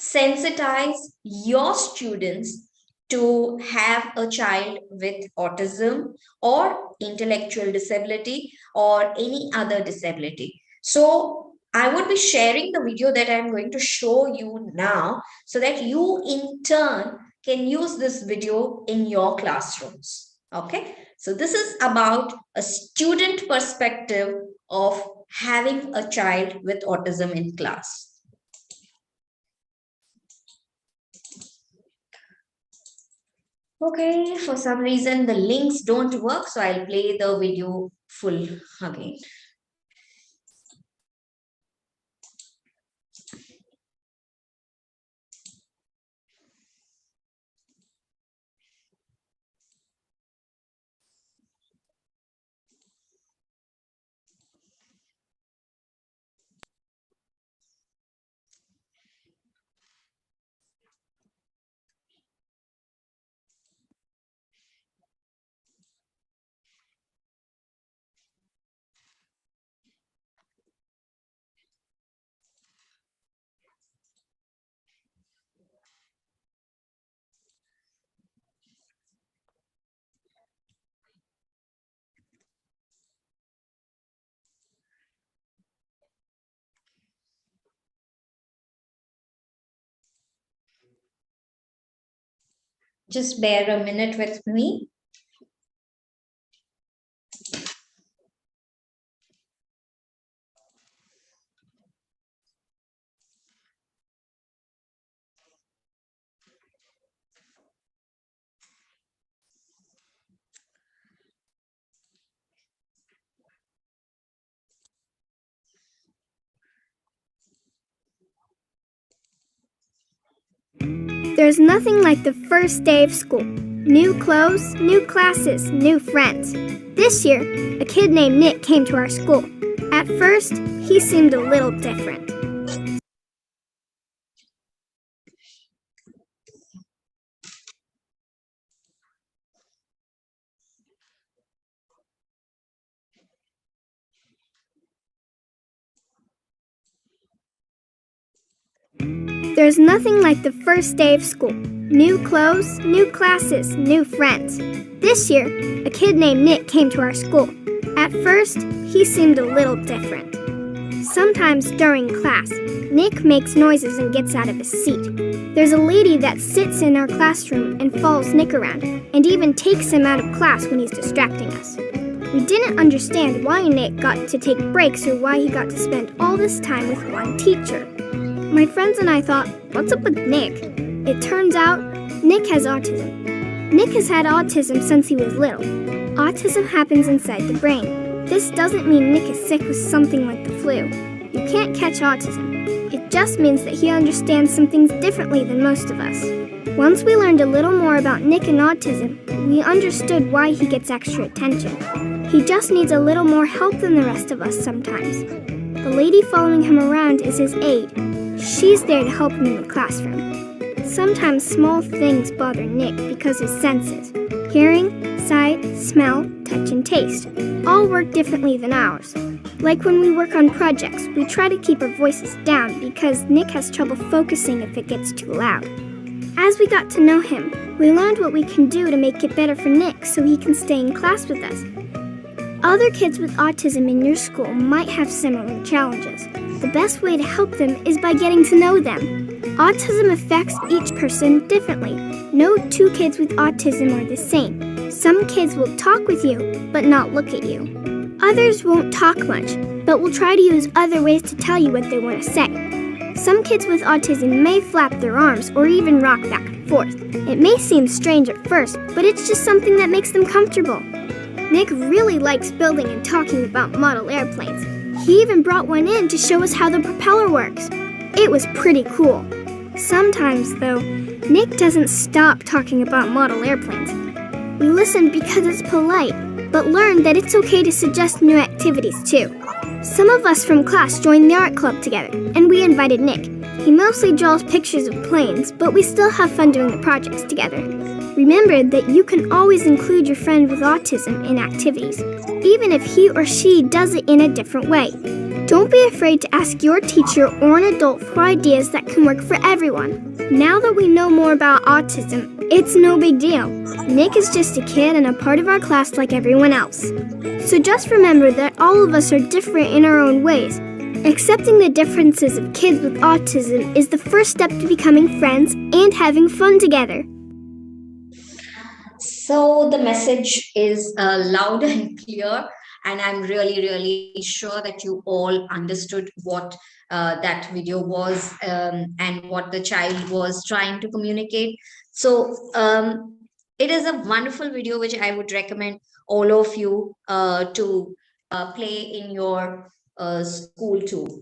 S1: sensitize your students to have a child with autism or intellectual disability or any other disability. So I would be sharing the video that I'm going to show you now so that you in turn can use this video in your classrooms. Okay, so this is about a student perspective of having a child with autism in class. Okay, for some reason the links don't work, so I'll play the video full again. Just bear a minute with me.
S5: There's nothing like the first day of school. New clothes, new classes, new friends. This year, a kid named Nick came to our school. At first, he seemed a little different. There's nothing like the first day of school. New clothes, new classes, new friends. This year, a kid named Nick came to our school. At first, he seemed a little different. Sometimes during class, Nick makes noises and gets out of his seat. There's a lady that sits in our classroom and follows Nick around, and even takes him out of class when he's distracting us. We didn't understand why Nick got to take breaks or why he got to spend all this time with one teacher. My friends and I thought, what's up with Nick? It turns out, Nick has autism. Nick has had autism since he was little. Autism happens inside the brain. This doesn't mean Nick is sick with something like the flu. You can't catch autism. It just means that he understands some things differently than most of us. Once we learned a little more about Nick and autism, we understood why he gets extra attention. He just needs a little more help than the rest of us sometimes. The lady following him around is his aide. She's there to help him in the classroom. Sometimes small things bother Nick because his senses, hearing, sight, smell, touch, and taste, all work differently than ours. Like when we work on projects, we try to keep our voices down because Nick has trouble focusing if it gets too loud. As we got to know him, we learned what we can do to make it better for Nick so he can stay in class with us. Other kids with autism in your school might have similar challenges. The best way to help them is by getting to know them. Autism affects each person differently. No two kids with autism are the same. Some kids will talk with you, but not look at you. Others won't talk much, but will try to use other ways to tell you what they want to say. Some kids with autism may flap their arms or even rock back and forth. It may seem strange at first, but it's just something that makes them comfortable. Nick really likes building and talking about model airplanes. He even brought one in to show us how the propeller works. It was pretty cool. Sometimes, though, Nick doesn't stop talking about model airplanes. We listen because it's polite, but learn that it's okay to suggest new activities too. Some of us from class joined the art club together, and we invited Nick. He mostly draws pictures of planes, but we still have fun doing the projects together. Remember that you can always include your friend with autism in activities, even if he or she does it in a different way. Don't be afraid to ask your teacher or an adult for ideas that can work for everyone. Now that we know more about autism, it's no big deal. Nick is just a kid and a part of our class like everyone else. So just remember that all of us are different in our own ways. Accepting the differences of kids with autism is the first step to becoming friends and having fun together.
S1: So the message is loud and clear, and I'm really sure that you all understood what that video was and what the child was trying to communicate. So it is a wonderful video which I would recommend all of you to play in your school too,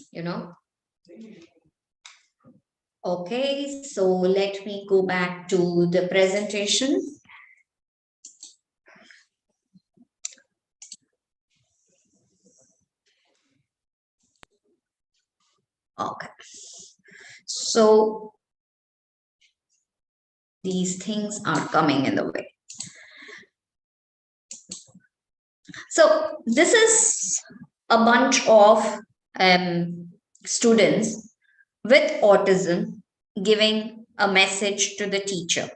S1: Okay, so let me go back to the presentation. Okay, so these things are coming in the way. So this is a bunch of students with autism giving a message to the teacher.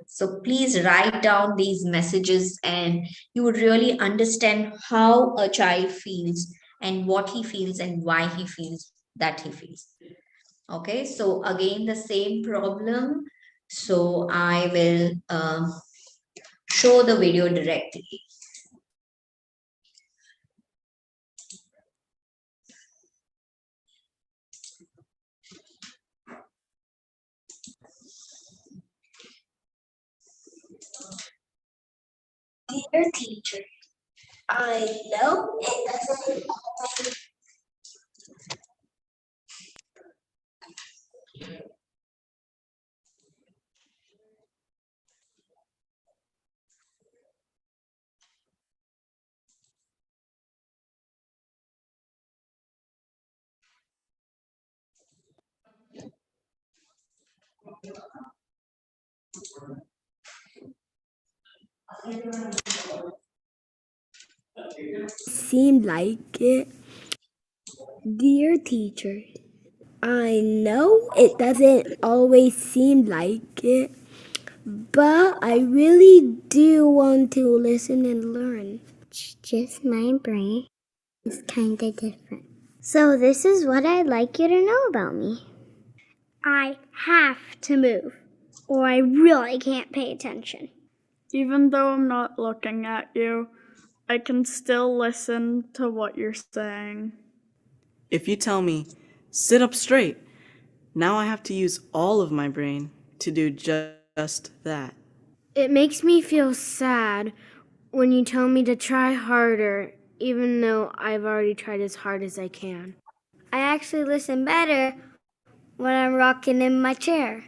S1: So please write down these messages and you would really understand how a child feels and what he feels and why he feels that he feels. Okay, so again, the same problem. So I will show the video directly.
S6: Dear teacher, I know it doesn't always seem like it. Dear teacher, I know it doesn't always seem like it, but I really do want to listen and learn.
S5: Just my brain is kinda different. So this is what I'd like you to know about me. I have to move, or I really can't pay attention.
S7: Even though I'm not looking at you, I can still listen to what you're saying.
S8: If you tell me, sit up straight, now I have to use all of my brain to do just that.
S6: It makes me feel sad when you tell me to try harder, even though I've already tried as hard as I can. I actually listen better when I'm rocking in my chair.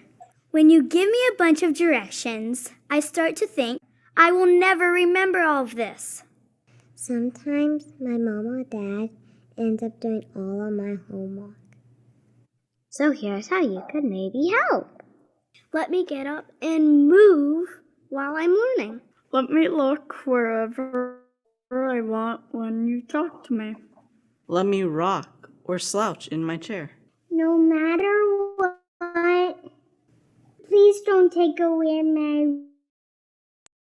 S5: When you give me a bunch of directions, I start to think I will never remember all of this. Sometimes my mom or dad ends up doing all of my homework. So here's how you could maybe help. Let me get up and move while I'm learning.
S7: Let me look wherever I want when you talk to me.
S8: Let me rock or slouch in my chair.
S5: No matter what, please don't take away my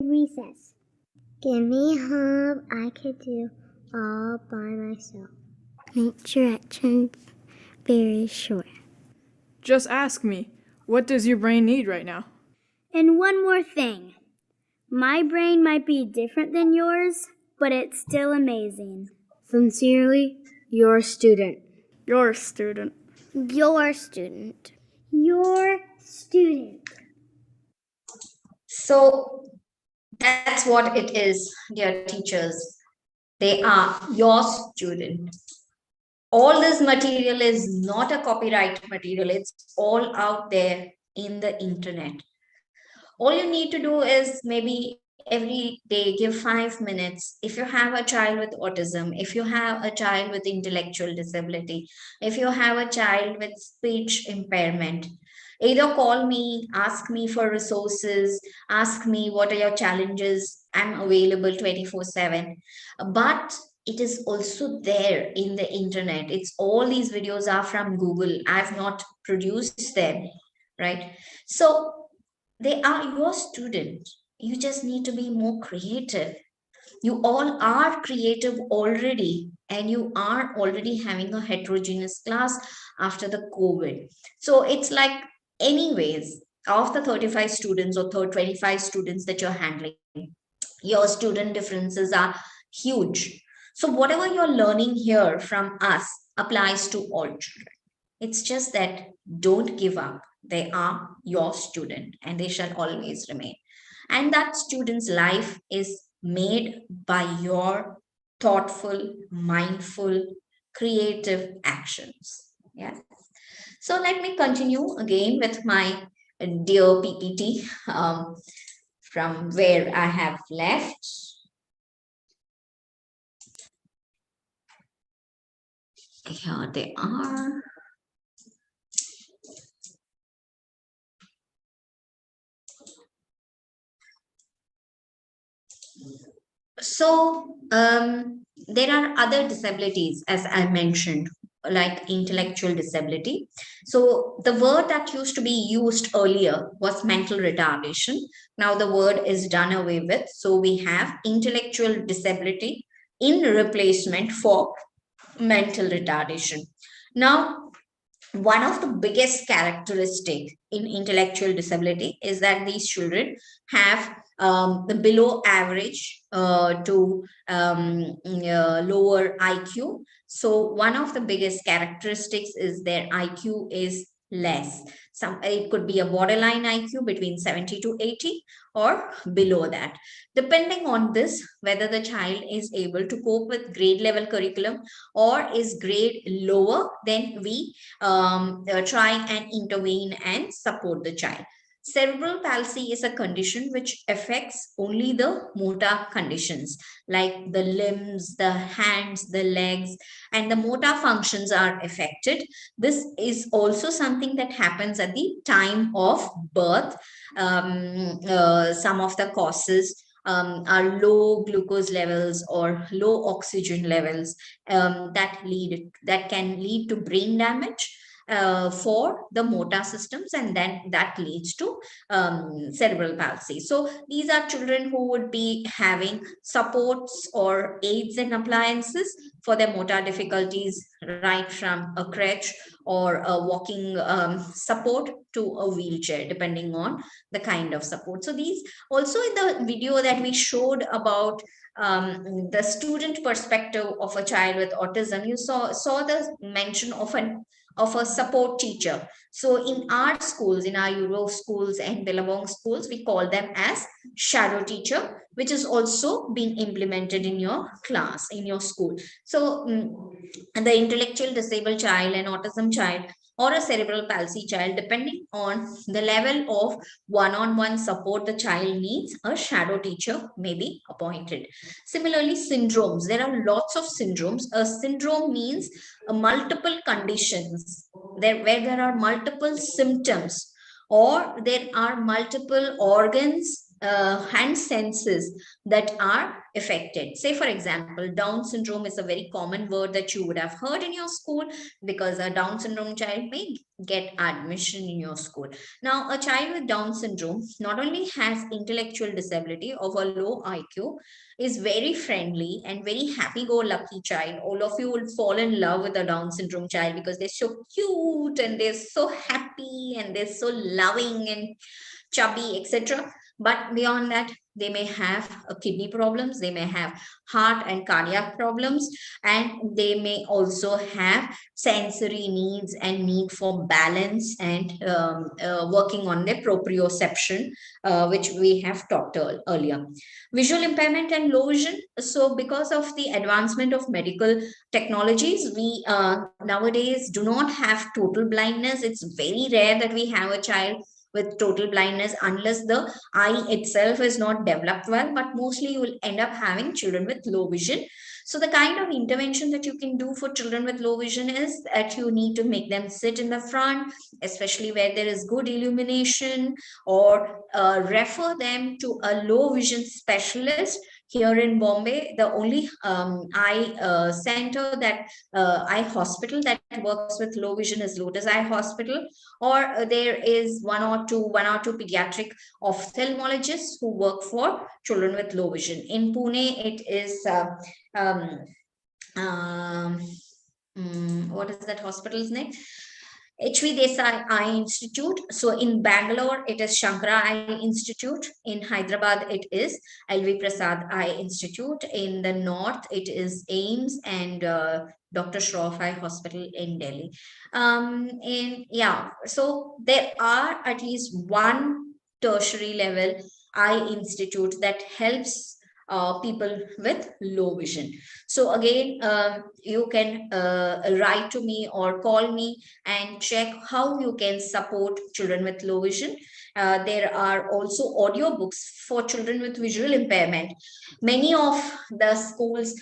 S5: recess. Give me help I could do all by myself. Make directions very short.
S9: Just ask me, what does your brain need right now?
S5: And one more thing. My brain might be different than yours, but it's still amazing.
S6: Sincerely, your student.
S7: You're a student.
S5: Your student. Your student.
S1: So that's what it is, dear teachers. They are your student. All this material is not a copyright material. It's all out there in the internet. All you need to do is maybe every day give 5 minutes. If you have a child with autism, if you have a child with intellectual disability, if you have a child with speech impairment, either call me, ask me for resources, ask me what are your challenges. I'm available 24/7. But it is also there in the internet. It's all these videos are from Google. I've not produced them, right? So they are your student. You just need to be more creative. You all are creative already, and you are already having a heterogeneous class after the COVID. So it's like, anyways, of the 35 students or 25 students that you're handling, your student differences are huge. So whatever you're learning here from us applies to all children. It's just that don't give up. They are your student and they shall always remain. And that student's life is made by your thoughtful, mindful, creative actions. Yeah. So let me continue again with my dear PPT from where I have left. Here they are. So there are other disabilities, as I mentioned, like intellectual disability. So the word that used to be used earlier was mental retardation. Now the word is done away with. So we have intellectual disability in replacement for mental retardation. Now, one of the biggest characteristic in intellectual disability is that these children have the below average to lower IQ. So one of the biggest characteristics is their IQ is less. It could be a borderline IQ between 70 to 80 or below that. Depending on this, whether the child is able to cope with grade level curriculum or is grade lower, then we try and intervene and support the child. Cerebral palsy is a condition which affects only the motor conditions like the limbs, the hands, the legs, and the motor functions are affected. This is also something that happens at the time of birth. Some of the causes are low glucose levels or low oxygen levels that can lead to brain damage for the motor systems, and then that leads to cerebral palsy. So these are children who would be having supports or aids and appliances for their motor difficulties, right from a crutch or a walking support to a wheelchair, depending on the kind of support. So these also, in the video that we showed about the student perspective of a child with autism, you saw the mention of a support teacher. So in our schools, in our Euro schools and Billabong schools, we call them as shadow teacher, which is also being implemented in your class, in your school. So the intellectual disabled child, an autism child, or a cerebral palsy child, depending on the level of one-on-one support the child needs, a shadow teacher may be appointed. Similarly, syndromes. There are lots of syndromes. A syndrome means multiple conditions where there are multiple symptoms or there are multiple organs and senses that are affected. Say, for example, Down syndrome is a very common word that you would have heard in your school, because a Down syndrome child may get admission in your school. Now, a child with Down syndrome not only has intellectual disability of a low IQ, is very friendly and very happy-go-lucky child. All of you will fall in love with a Down syndrome child because they're so cute and they're so happy and they're so loving and chubby, etc. But beyond that, they may have kidney problems, they may have heart and cardiac problems, and they may also have sensory needs and need for balance and working on their proprioception, which we have talked earlier. Visual impairment and low vision. So because of the advancement of medical technologies, we nowadays do not have total blindness. It's very rare that we have a child with total blindness unless the eye itself is not developed well, but mostly you will end up having children with low vision. So the kind of intervention that you can do for children with low vision is that you need to make them sit in the front, especially where there is good illumination, or refer them to a low vision specialist. Here in Bombay, the only eye center that eye hospital that works with low vision is Lotus Eye Hospital, or there is one or two pediatric ophthalmologists who work for children with low vision. In Pune, it is um, what is that hospital's name? HV Desai Eye Institute. So in Bangalore, it is Shankara Eye Institute. In Hyderabad, it is LV Prasad Eye Institute. In the north, it is AIMS and Dr. Shroff Eye Hospital in Delhi. So there are at least one tertiary level eye institute that helps people with low vision. So again, you can write to me or call me and check how you can support children with low vision. There are also audiobooks for children with visual impairment. Many of the schools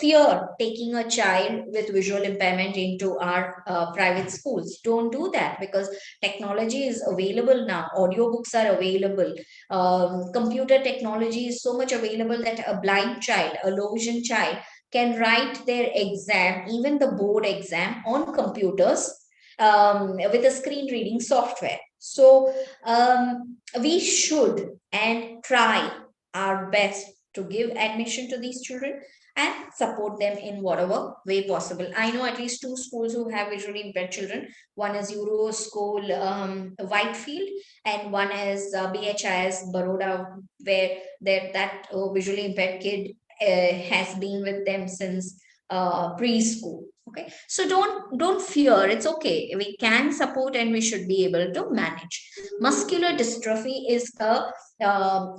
S1: fear taking a child with visual impairment into our private schools. Don't do that, because technology is available now. Audiobooks are available. Computer technology is so much available that a blind child, a low vision child, can write their exam, even the board exam, on computers with a screen reading software. So we should and try our best to give admission to these children and support them in whatever way possible. I know at least 2 schools who have visually impaired children. One is Euro School Whitefield, and one is BHIS Baroda, where that visually impaired kid has been with them since preschool. Okay, so don't fear. It's okay. We can support and we should be able to manage. Muscular dystrophy is a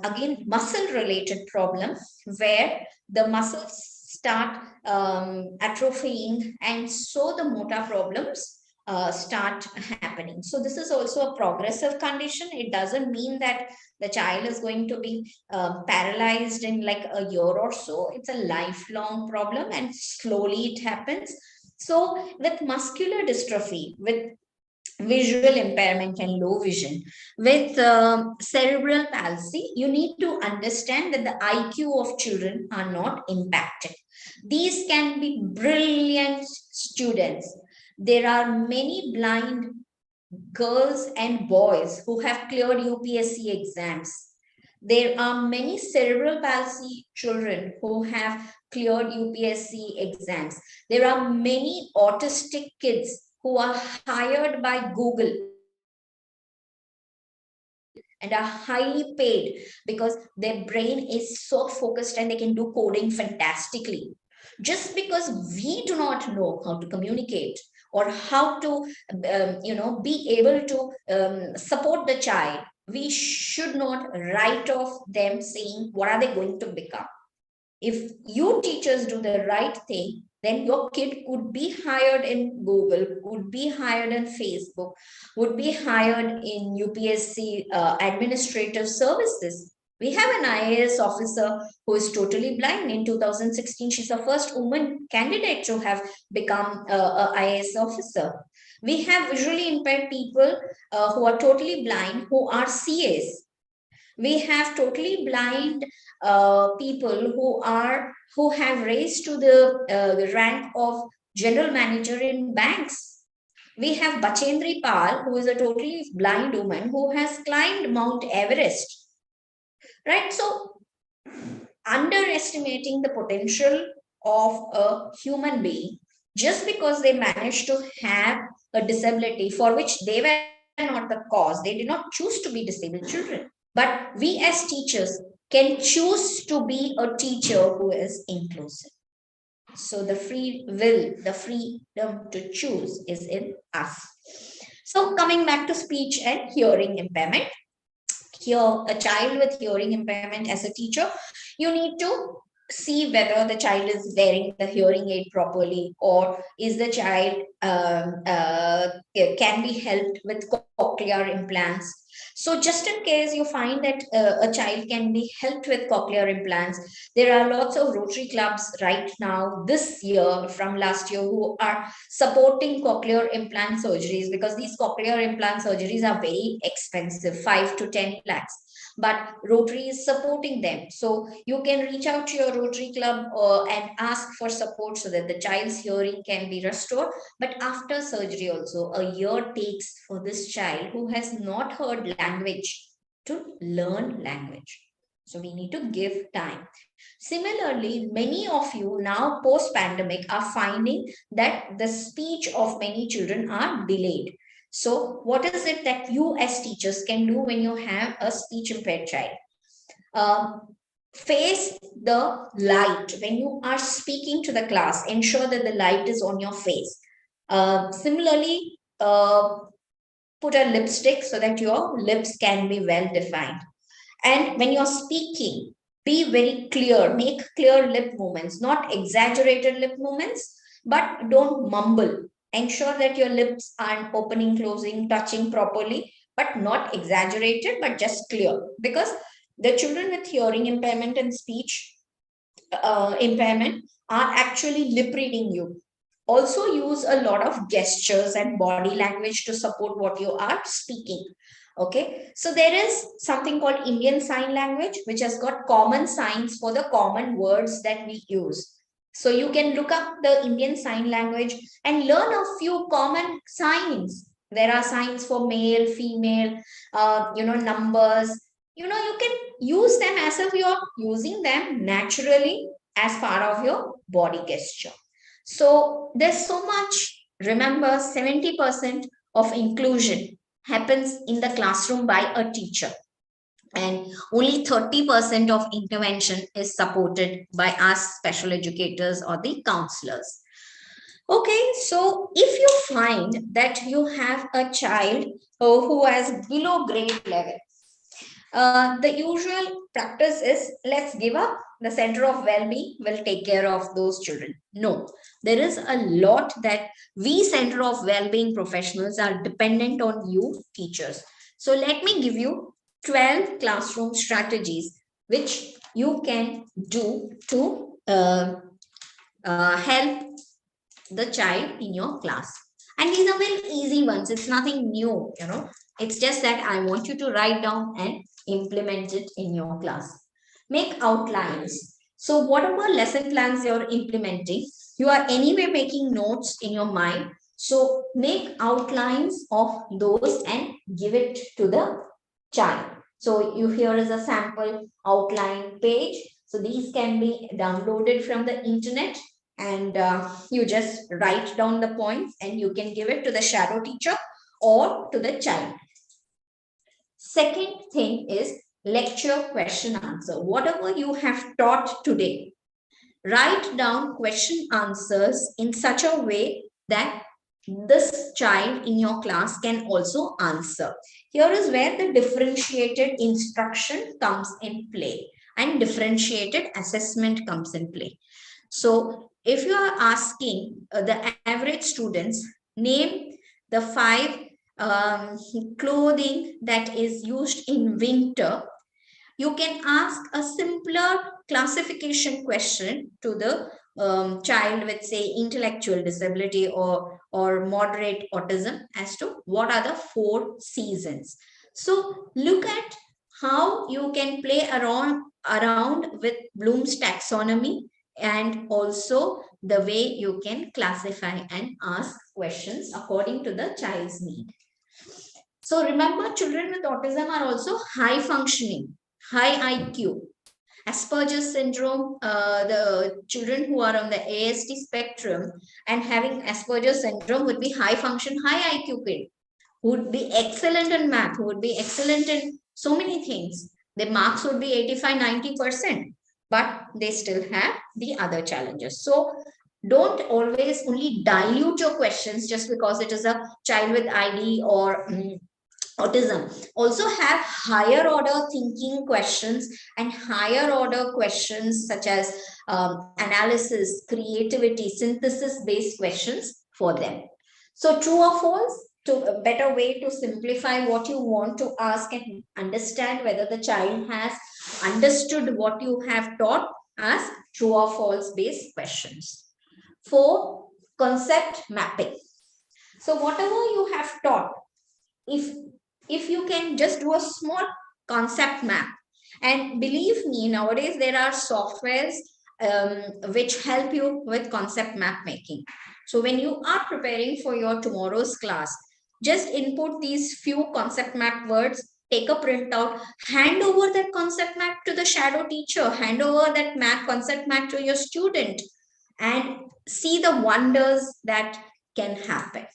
S1: again muscle related problem where the muscles start atrophying, and so the motor problems start happening. So this is also a progressive condition. It doesn't mean that the child is going to be paralyzed in like a year or so. It's a lifelong problem and slowly it happens. So with muscular dystrophy, with visual impairment and low vision, with cerebral palsy, you need to understand that the IQ of children are not impacted. These can be brilliant students. There are many blind girls and boys who have cleared UPSC exams. There are many cerebral palsy children who have cleared UPSC exams. There are many autistic kids who are hired by Google and are highly paid because their brain is so focused and they can do coding fantastically. Just because we do not know how to communicate or how to be able to support the child, we should not write off them saying what are they going to become. If you teachers do the right thing, then your kid could be hired in Google, could be hired in Facebook, would be hired in UPSC administrative services. We have an IAS officer who is totally blind. In 2016, she's the first woman candidate to have become an IAS officer. We have visually impaired people who are totally blind, who are CAs. We have totally blind people who have raised to the rank of general manager in banks. We have Bachendri Pal, who is a totally blind woman who has climbed Mount Everest. Right? So, underestimating the potential of a human being just because they managed to have a disability for which they were not the cause. They did not choose to be disabled children. But we as teachers can choose to be a teacher who is inclusive. So the free will, the freedom to choose is in us. So coming back to speech and hearing impairment, here a child with hearing impairment, as a teacher, you need to see whether the child is wearing the hearing aid properly, or is the child can be helped with cochlear implants. So just in case you find that a child can be helped with cochlear implants, there are lots of Rotary clubs right now this year from last year who are supporting cochlear implant surgeries, because these cochlear implant surgeries are very expensive, 5 to 10 lakhs, but Rotary is supporting them. So you can reach out to your Rotary club and ask for support so that the child's hearing can be restored. But after surgery also, a year takes for this child who has not heard language to learn language. So we need to give time. Similarly, many of you now post-pandemic are finding that the speech of many children are delayed. So what is it that you as teachers can do when you have a speech impaired child? Face the light. When you are speaking to the class, ensure that the light is on your face. Similarly, put a lipstick so that your lips can be well defined. And when you're speaking, be very clear, make clear lip movements, not exaggerated lip movements, but don't mumble. Ensure that your lips aren't opening, closing, touching properly, but not exaggerated, but just clear. Because the children with hearing impairment and speech impairment are actually lip reading you. Also use a lot of gestures and body language to support what you are speaking. Okay, so there is something called Indian Sign Language, which has got common signs for the common words that we use. So you can look up the Indian Sign Language and learn a few common signs. There are signs for male, female, numbers. You can use them as if you're using them naturally as part of your body gesture. So there's so much. Remember, 70% of inclusion happens in the classroom by a teacher, and only 30% of intervention is supported by us special educators or the counselors. Okay, so if you find that you have a child who has below grade level, the usual practice is, let's give up. The center of well-being will take care of those children. No, there is a lot that we center of well-being professionals are dependent on you teachers. So let me give you 12 classroom strategies which you can do to help the child in your class. And these are very easy ones. It's nothing new, It's just that I want you to write down and implement it in your class. Make outlines. So whatever lesson plans you're implementing, you are anyway making notes in your mind. So make outlines of those and give it to the child. So here is a sample outline page. So these can be downloaded from the internet, and you just write down the points and you can give it to the shadow teacher or to the child. Second thing is lecture, question, answer. Whatever you have taught today, write down question answers in such a way that this child in your class can also answer. Here is where the differentiated instruction comes in play and differentiated assessment comes in play. So if you are asking the average students, name the 5 clothing that is used in winter, you can ask a simpler classification question to the child with, say, intellectual disability or moderate autism as to what are the 4 seasons. So look at how you can play around with Bloom's taxonomy, and also the way you can classify and ask questions according to the child's need. So remember, children with autism are also high functioning, high IQ. Asperger's syndrome, the children who are on the ASD spectrum and having Asperger's syndrome would be high function, high IQ kid, who would be excellent in math, who would be excellent in so many things. Their marks would be 85, 90%, but they still have the other challenges. So don't always only dilute your questions just because it is a child with ID or autism. Also have higher order thinking questions and higher order questions such as analysis, creativity, synthesis based questions for them. So true or false, to a better way to simplify what you want to ask and understand whether the child has understood what you have taught, ask true or false based questions. 4, concept mapping. So whatever you have taught, if you can just do a small concept map, and believe me, nowadays there are softwares which help you with concept map making. So when you are preparing for your tomorrow's class, just input these few concept map words, take a printout, hand over that concept map to the shadow teacher, hand over that map concept map to your student, and see the wonders that can happen.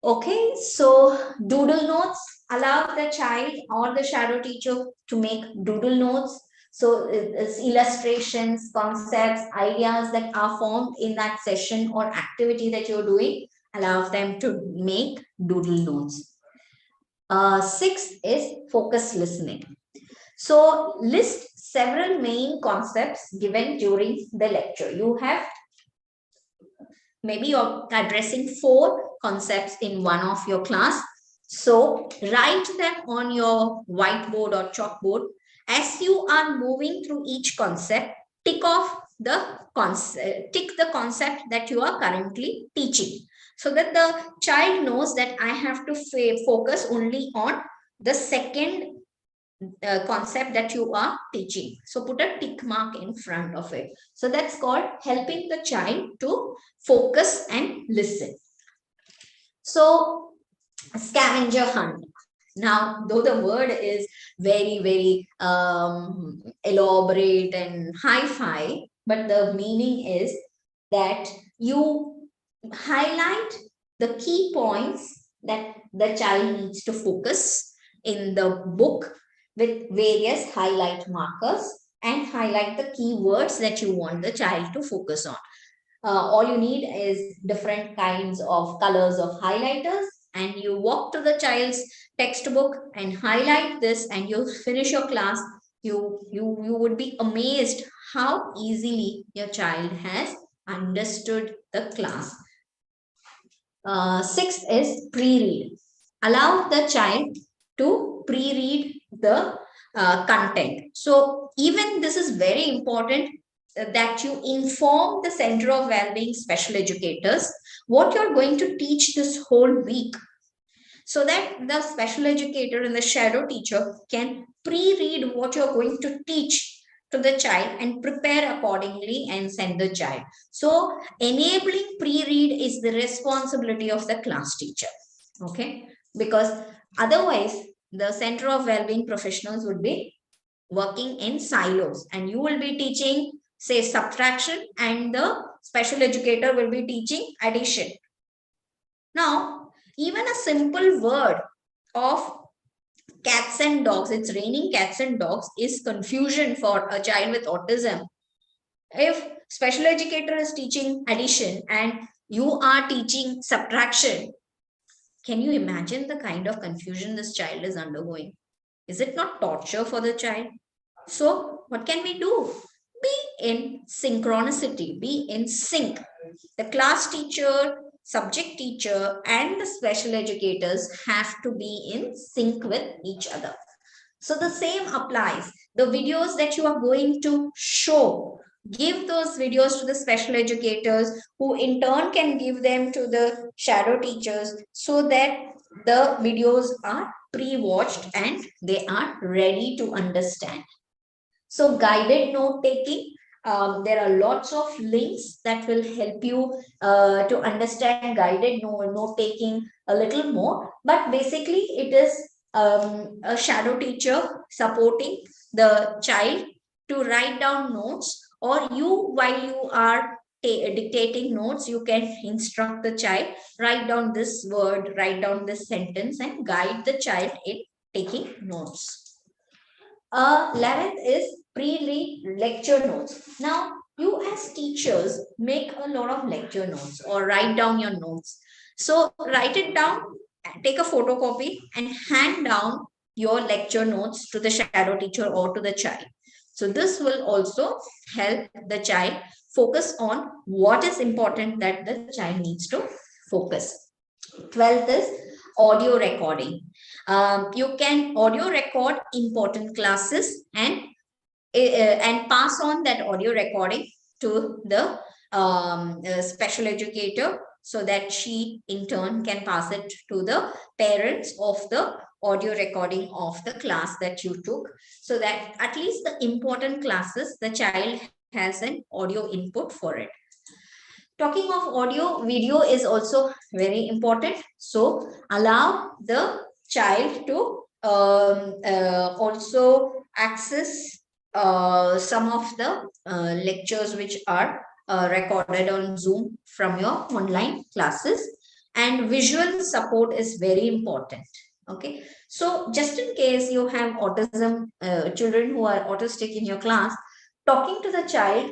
S1: Okay, so doodle notes, allow the child or the shadow teacher to make doodle notes. So it's illustrations, concepts, ideas that are formed in that session or activity that you're doing, allow them to make doodle notes. 6 is focus listening. So list several main concepts given during the lecture. You have, maybe you're addressing 4 concepts in one of your class. So write them on your whiteboard or chalkboard. As you are moving through each concept, tick off the concept that you are currently teaching, so that the child knows that I have to focus only on the second concept that you are teaching. So put a tick mark in front of it. So that's called helping the child to focus and listen. So scavenger hunt. Now, though the word is very, very elaborate and hi-fi, but the meaning is that you highlight the key points that the child needs to focus in the book with various highlight markers, and highlight the key words that you want the child to focus on. All you need is different kinds of colors of highlighters, and you walk to the child's textbook and highlight this, and you finish your class. You would be amazed how easily your child has understood the class. 6th is pre-read. Allow the child to pre-read the content. So even this is very important, that you inform the Center of Wellbeing special educators what you're going to teach this whole week, so that the special educator and the shadow teacher can pre-read what you're going to teach to the child and prepare accordingly and send the child. So enabling pre-read is the responsibility of the class teacher. Okay, because otherwise the Center of Wellbeing professionals would be working in silos, and you will be teaching, say, subtraction, and the special educator will be teaching addition. Now, even a simple word of cats and dogs, it's raining cats and dogs, is confusion for a child with autism. If special educator is teaching addition and you are teaching subtraction, can you imagine the kind of confusion this child is undergoing? Is it not torture for the child? So what can we do? Be in synchronicity, be in sync. The class teacher, subject teacher, and the special educators have to be in sync with each other. So the same applies. The videos that you are going to show, give those videos to the special educators, who in turn can give them to the shadow teachers, so that the videos are pre-watched and they are ready to understand. So guided note taking, there are lots of links that will help you to understand guided note taking a little more. But basically it is a shadow teacher supporting the child to write down notes, or you, while you are dictating notes, you can instruct the child, write down this word, write down this sentence, and guide the child in taking notes. 11th is pre-read lecture notes. Now, you as teachers make a lot of lecture notes or write down your notes. So write it down, take a photocopy and hand down your lecture notes to the shadow teacher or to the child. So this will also help the child focus on what is important that the child needs to focus. 12th is audio recording. You can audio record important classes and pass on that audio recording to the special educator so that she in turn can pass it to the parents of the audio recording of the class that you took, so that at least the important classes the child has an audio input for it. Talking of audio, video is also very important. So allow the child to also access some of the lectures which are recorded on Zoom from your online classes, and visual support is very important. Okay, so just in case you have autism, children who are autistic in your class, talking to the child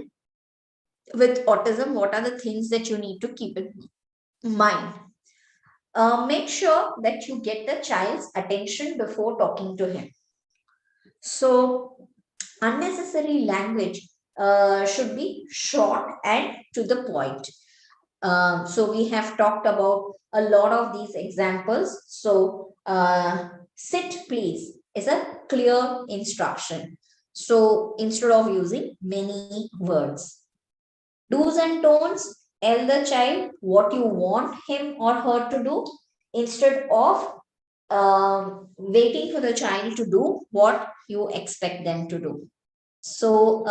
S1: with autism, what are the things that you need to keep in mind? Make sure that you get the child's attention before talking to him. So, unnecessary language should be short and to the point. So, we have talked about a lot of these examples. So, sit please is a clear instruction. So, instead of using many words. Do's and don'ts, tell the child what you want him or her to do instead of waiting for the child to do what you expect them to do. So,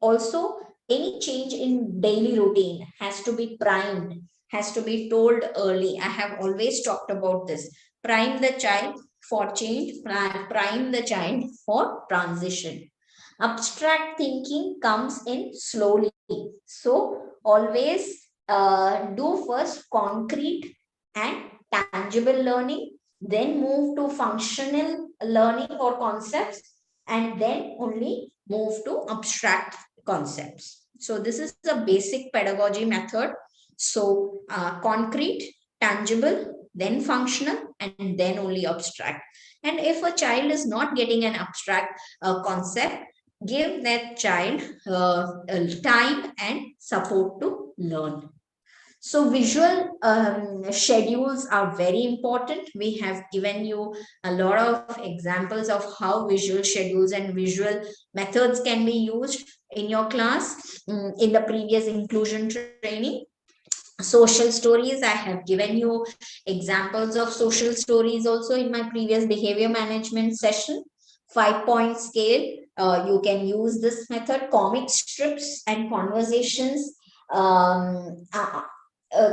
S1: also, any change in daily routine has to be primed, has to be told early. I have always talked about this. Prime the child for change, prime the child for transition. Abstract thinking comes in slowly. So always do first concrete and tangible learning, then move to functional learning or concepts, and then only move to abstract concepts. So this is the basic pedagogy method. So concrete, tangible, then functional, and then only abstract. And if a child is not getting an abstract concept, give that child time and support to learn. So visual schedules are very important. We have given you a lot of examples of how visual schedules and visual methods can be used in your class in the previous inclusion training. Social stories, I have given you examples of social stories also in my previous behavior management session. 5-point scale, you can use this method. Comic strips and conversations,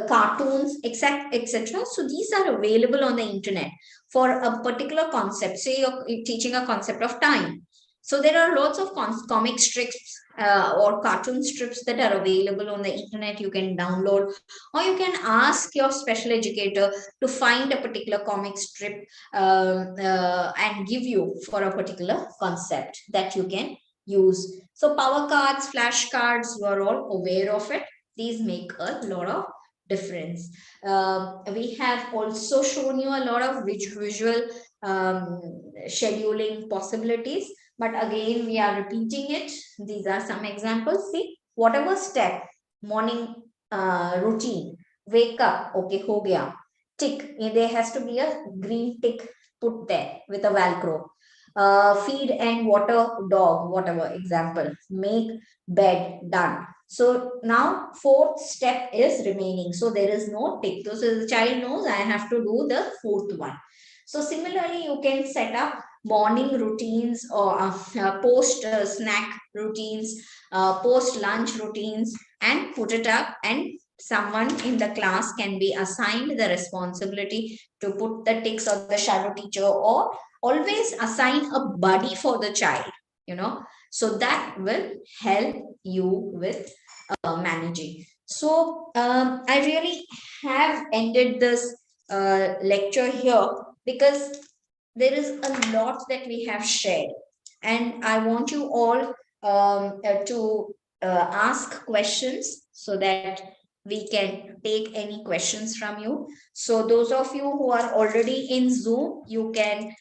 S1: cartoons, etc. So these are available on the internet for a particular concept. Say you're teaching a concept of time. So there are lots of comic strips or cartoon strips that are available on the internet. You can download, or you can ask your special educator to find a particular comic strip and give you for a particular concept that you can use. So power cards, flashcards, you are all aware of it. These make a lot of difference. We have also shown you a lot of visual scheduling possibilities, but again we are repeating it. These are some examples. See, whatever step, morning routine, wake up, okay, ho gaya, tick, there has to be a green tick put there with a velcro. Feed and water dog, whatever example, make bed, done. So now fourth step is remaining. So there is no tick. So the child knows I have to do the fourth one. So similarly, you can set up morning routines or post snack routines, post lunch routines, and put it up, and someone in the class can be assigned the responsibility to put the ticks, or the shadow teacher, or always assign a buddy for the child, so that will help you with managing. So I really have ended this lecture here because there is a lot that we have shared, and I want you all to ask questions so that we can take any questions from you. So those of you who are already in Zoom, you can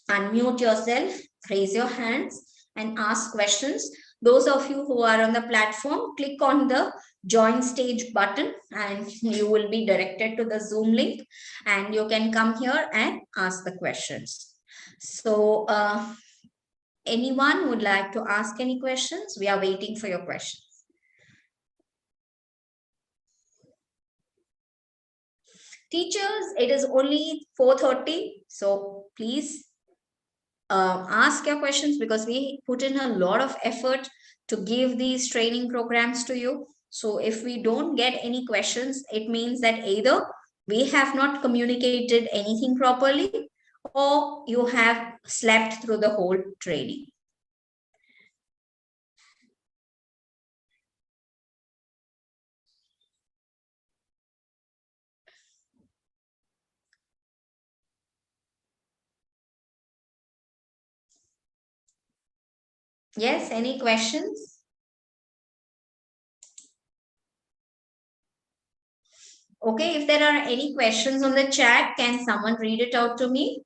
S1: unmute yourself, raise your hands and ask questions. Those of you who are on the platform, click on the join stage button and you will be directed to the Zoom link and you can come here and ask the questions. So anyone would like to ask any questions? We are waiting for your questions. Teachers, it is only 4:30, so please ask your questions because we put in a lot of effort to give these training programs to you. So if we don't get any questions, it means that either we have not communicated anything properly or you have slept through the whole training. Yes, any questions? Okay, if there are any questions on the chat, can someone read it out to me?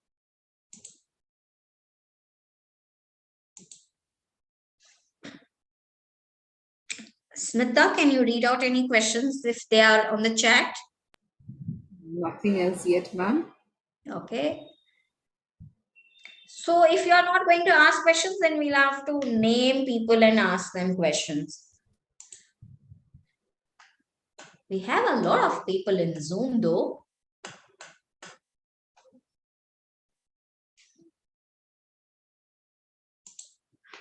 S1: Smita, can you read out any questions if they are on the chat?
S3: Nothing else yet, ma'am.
S1: Okay. So if you are not going to ask questions, then we'll have to name people and ask them questions. We have a lot of people in Zoom though.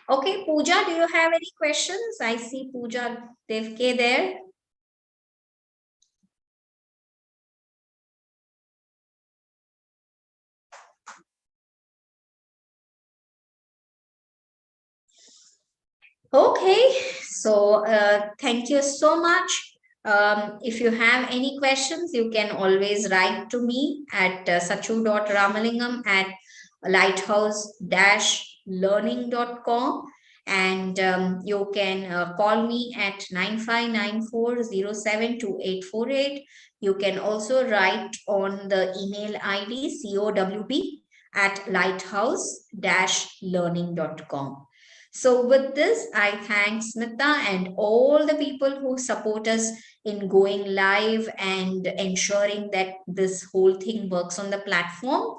S1: Okay, Pooja, do you have any questions? I see Pooja Devke there. Okay, so thank you so much. If you have any questions, you can always write to me at sachu.ramalingam@lighthouse-learning.com, and you can call me at 9594072848. You can also write on the email ID cowb@lighthouse-learning.com. So with this, I thank Smita and all the people who support us in going live and ensuring that this whole thing works on the platform.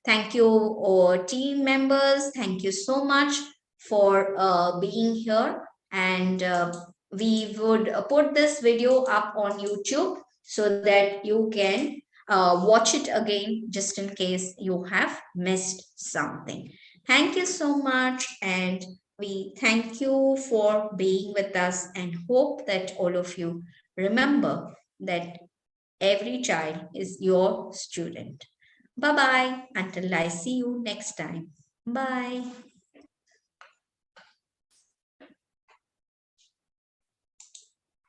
S1: Thank you, team members. Thank you so much for being here. And we would put this video up on YouTube so that you can watch it again just in case you have missed something. Thank you so much, and we thank you for being with us and hope that all of you remember that every child is your student. Bye-bye until I see you next time. Bye.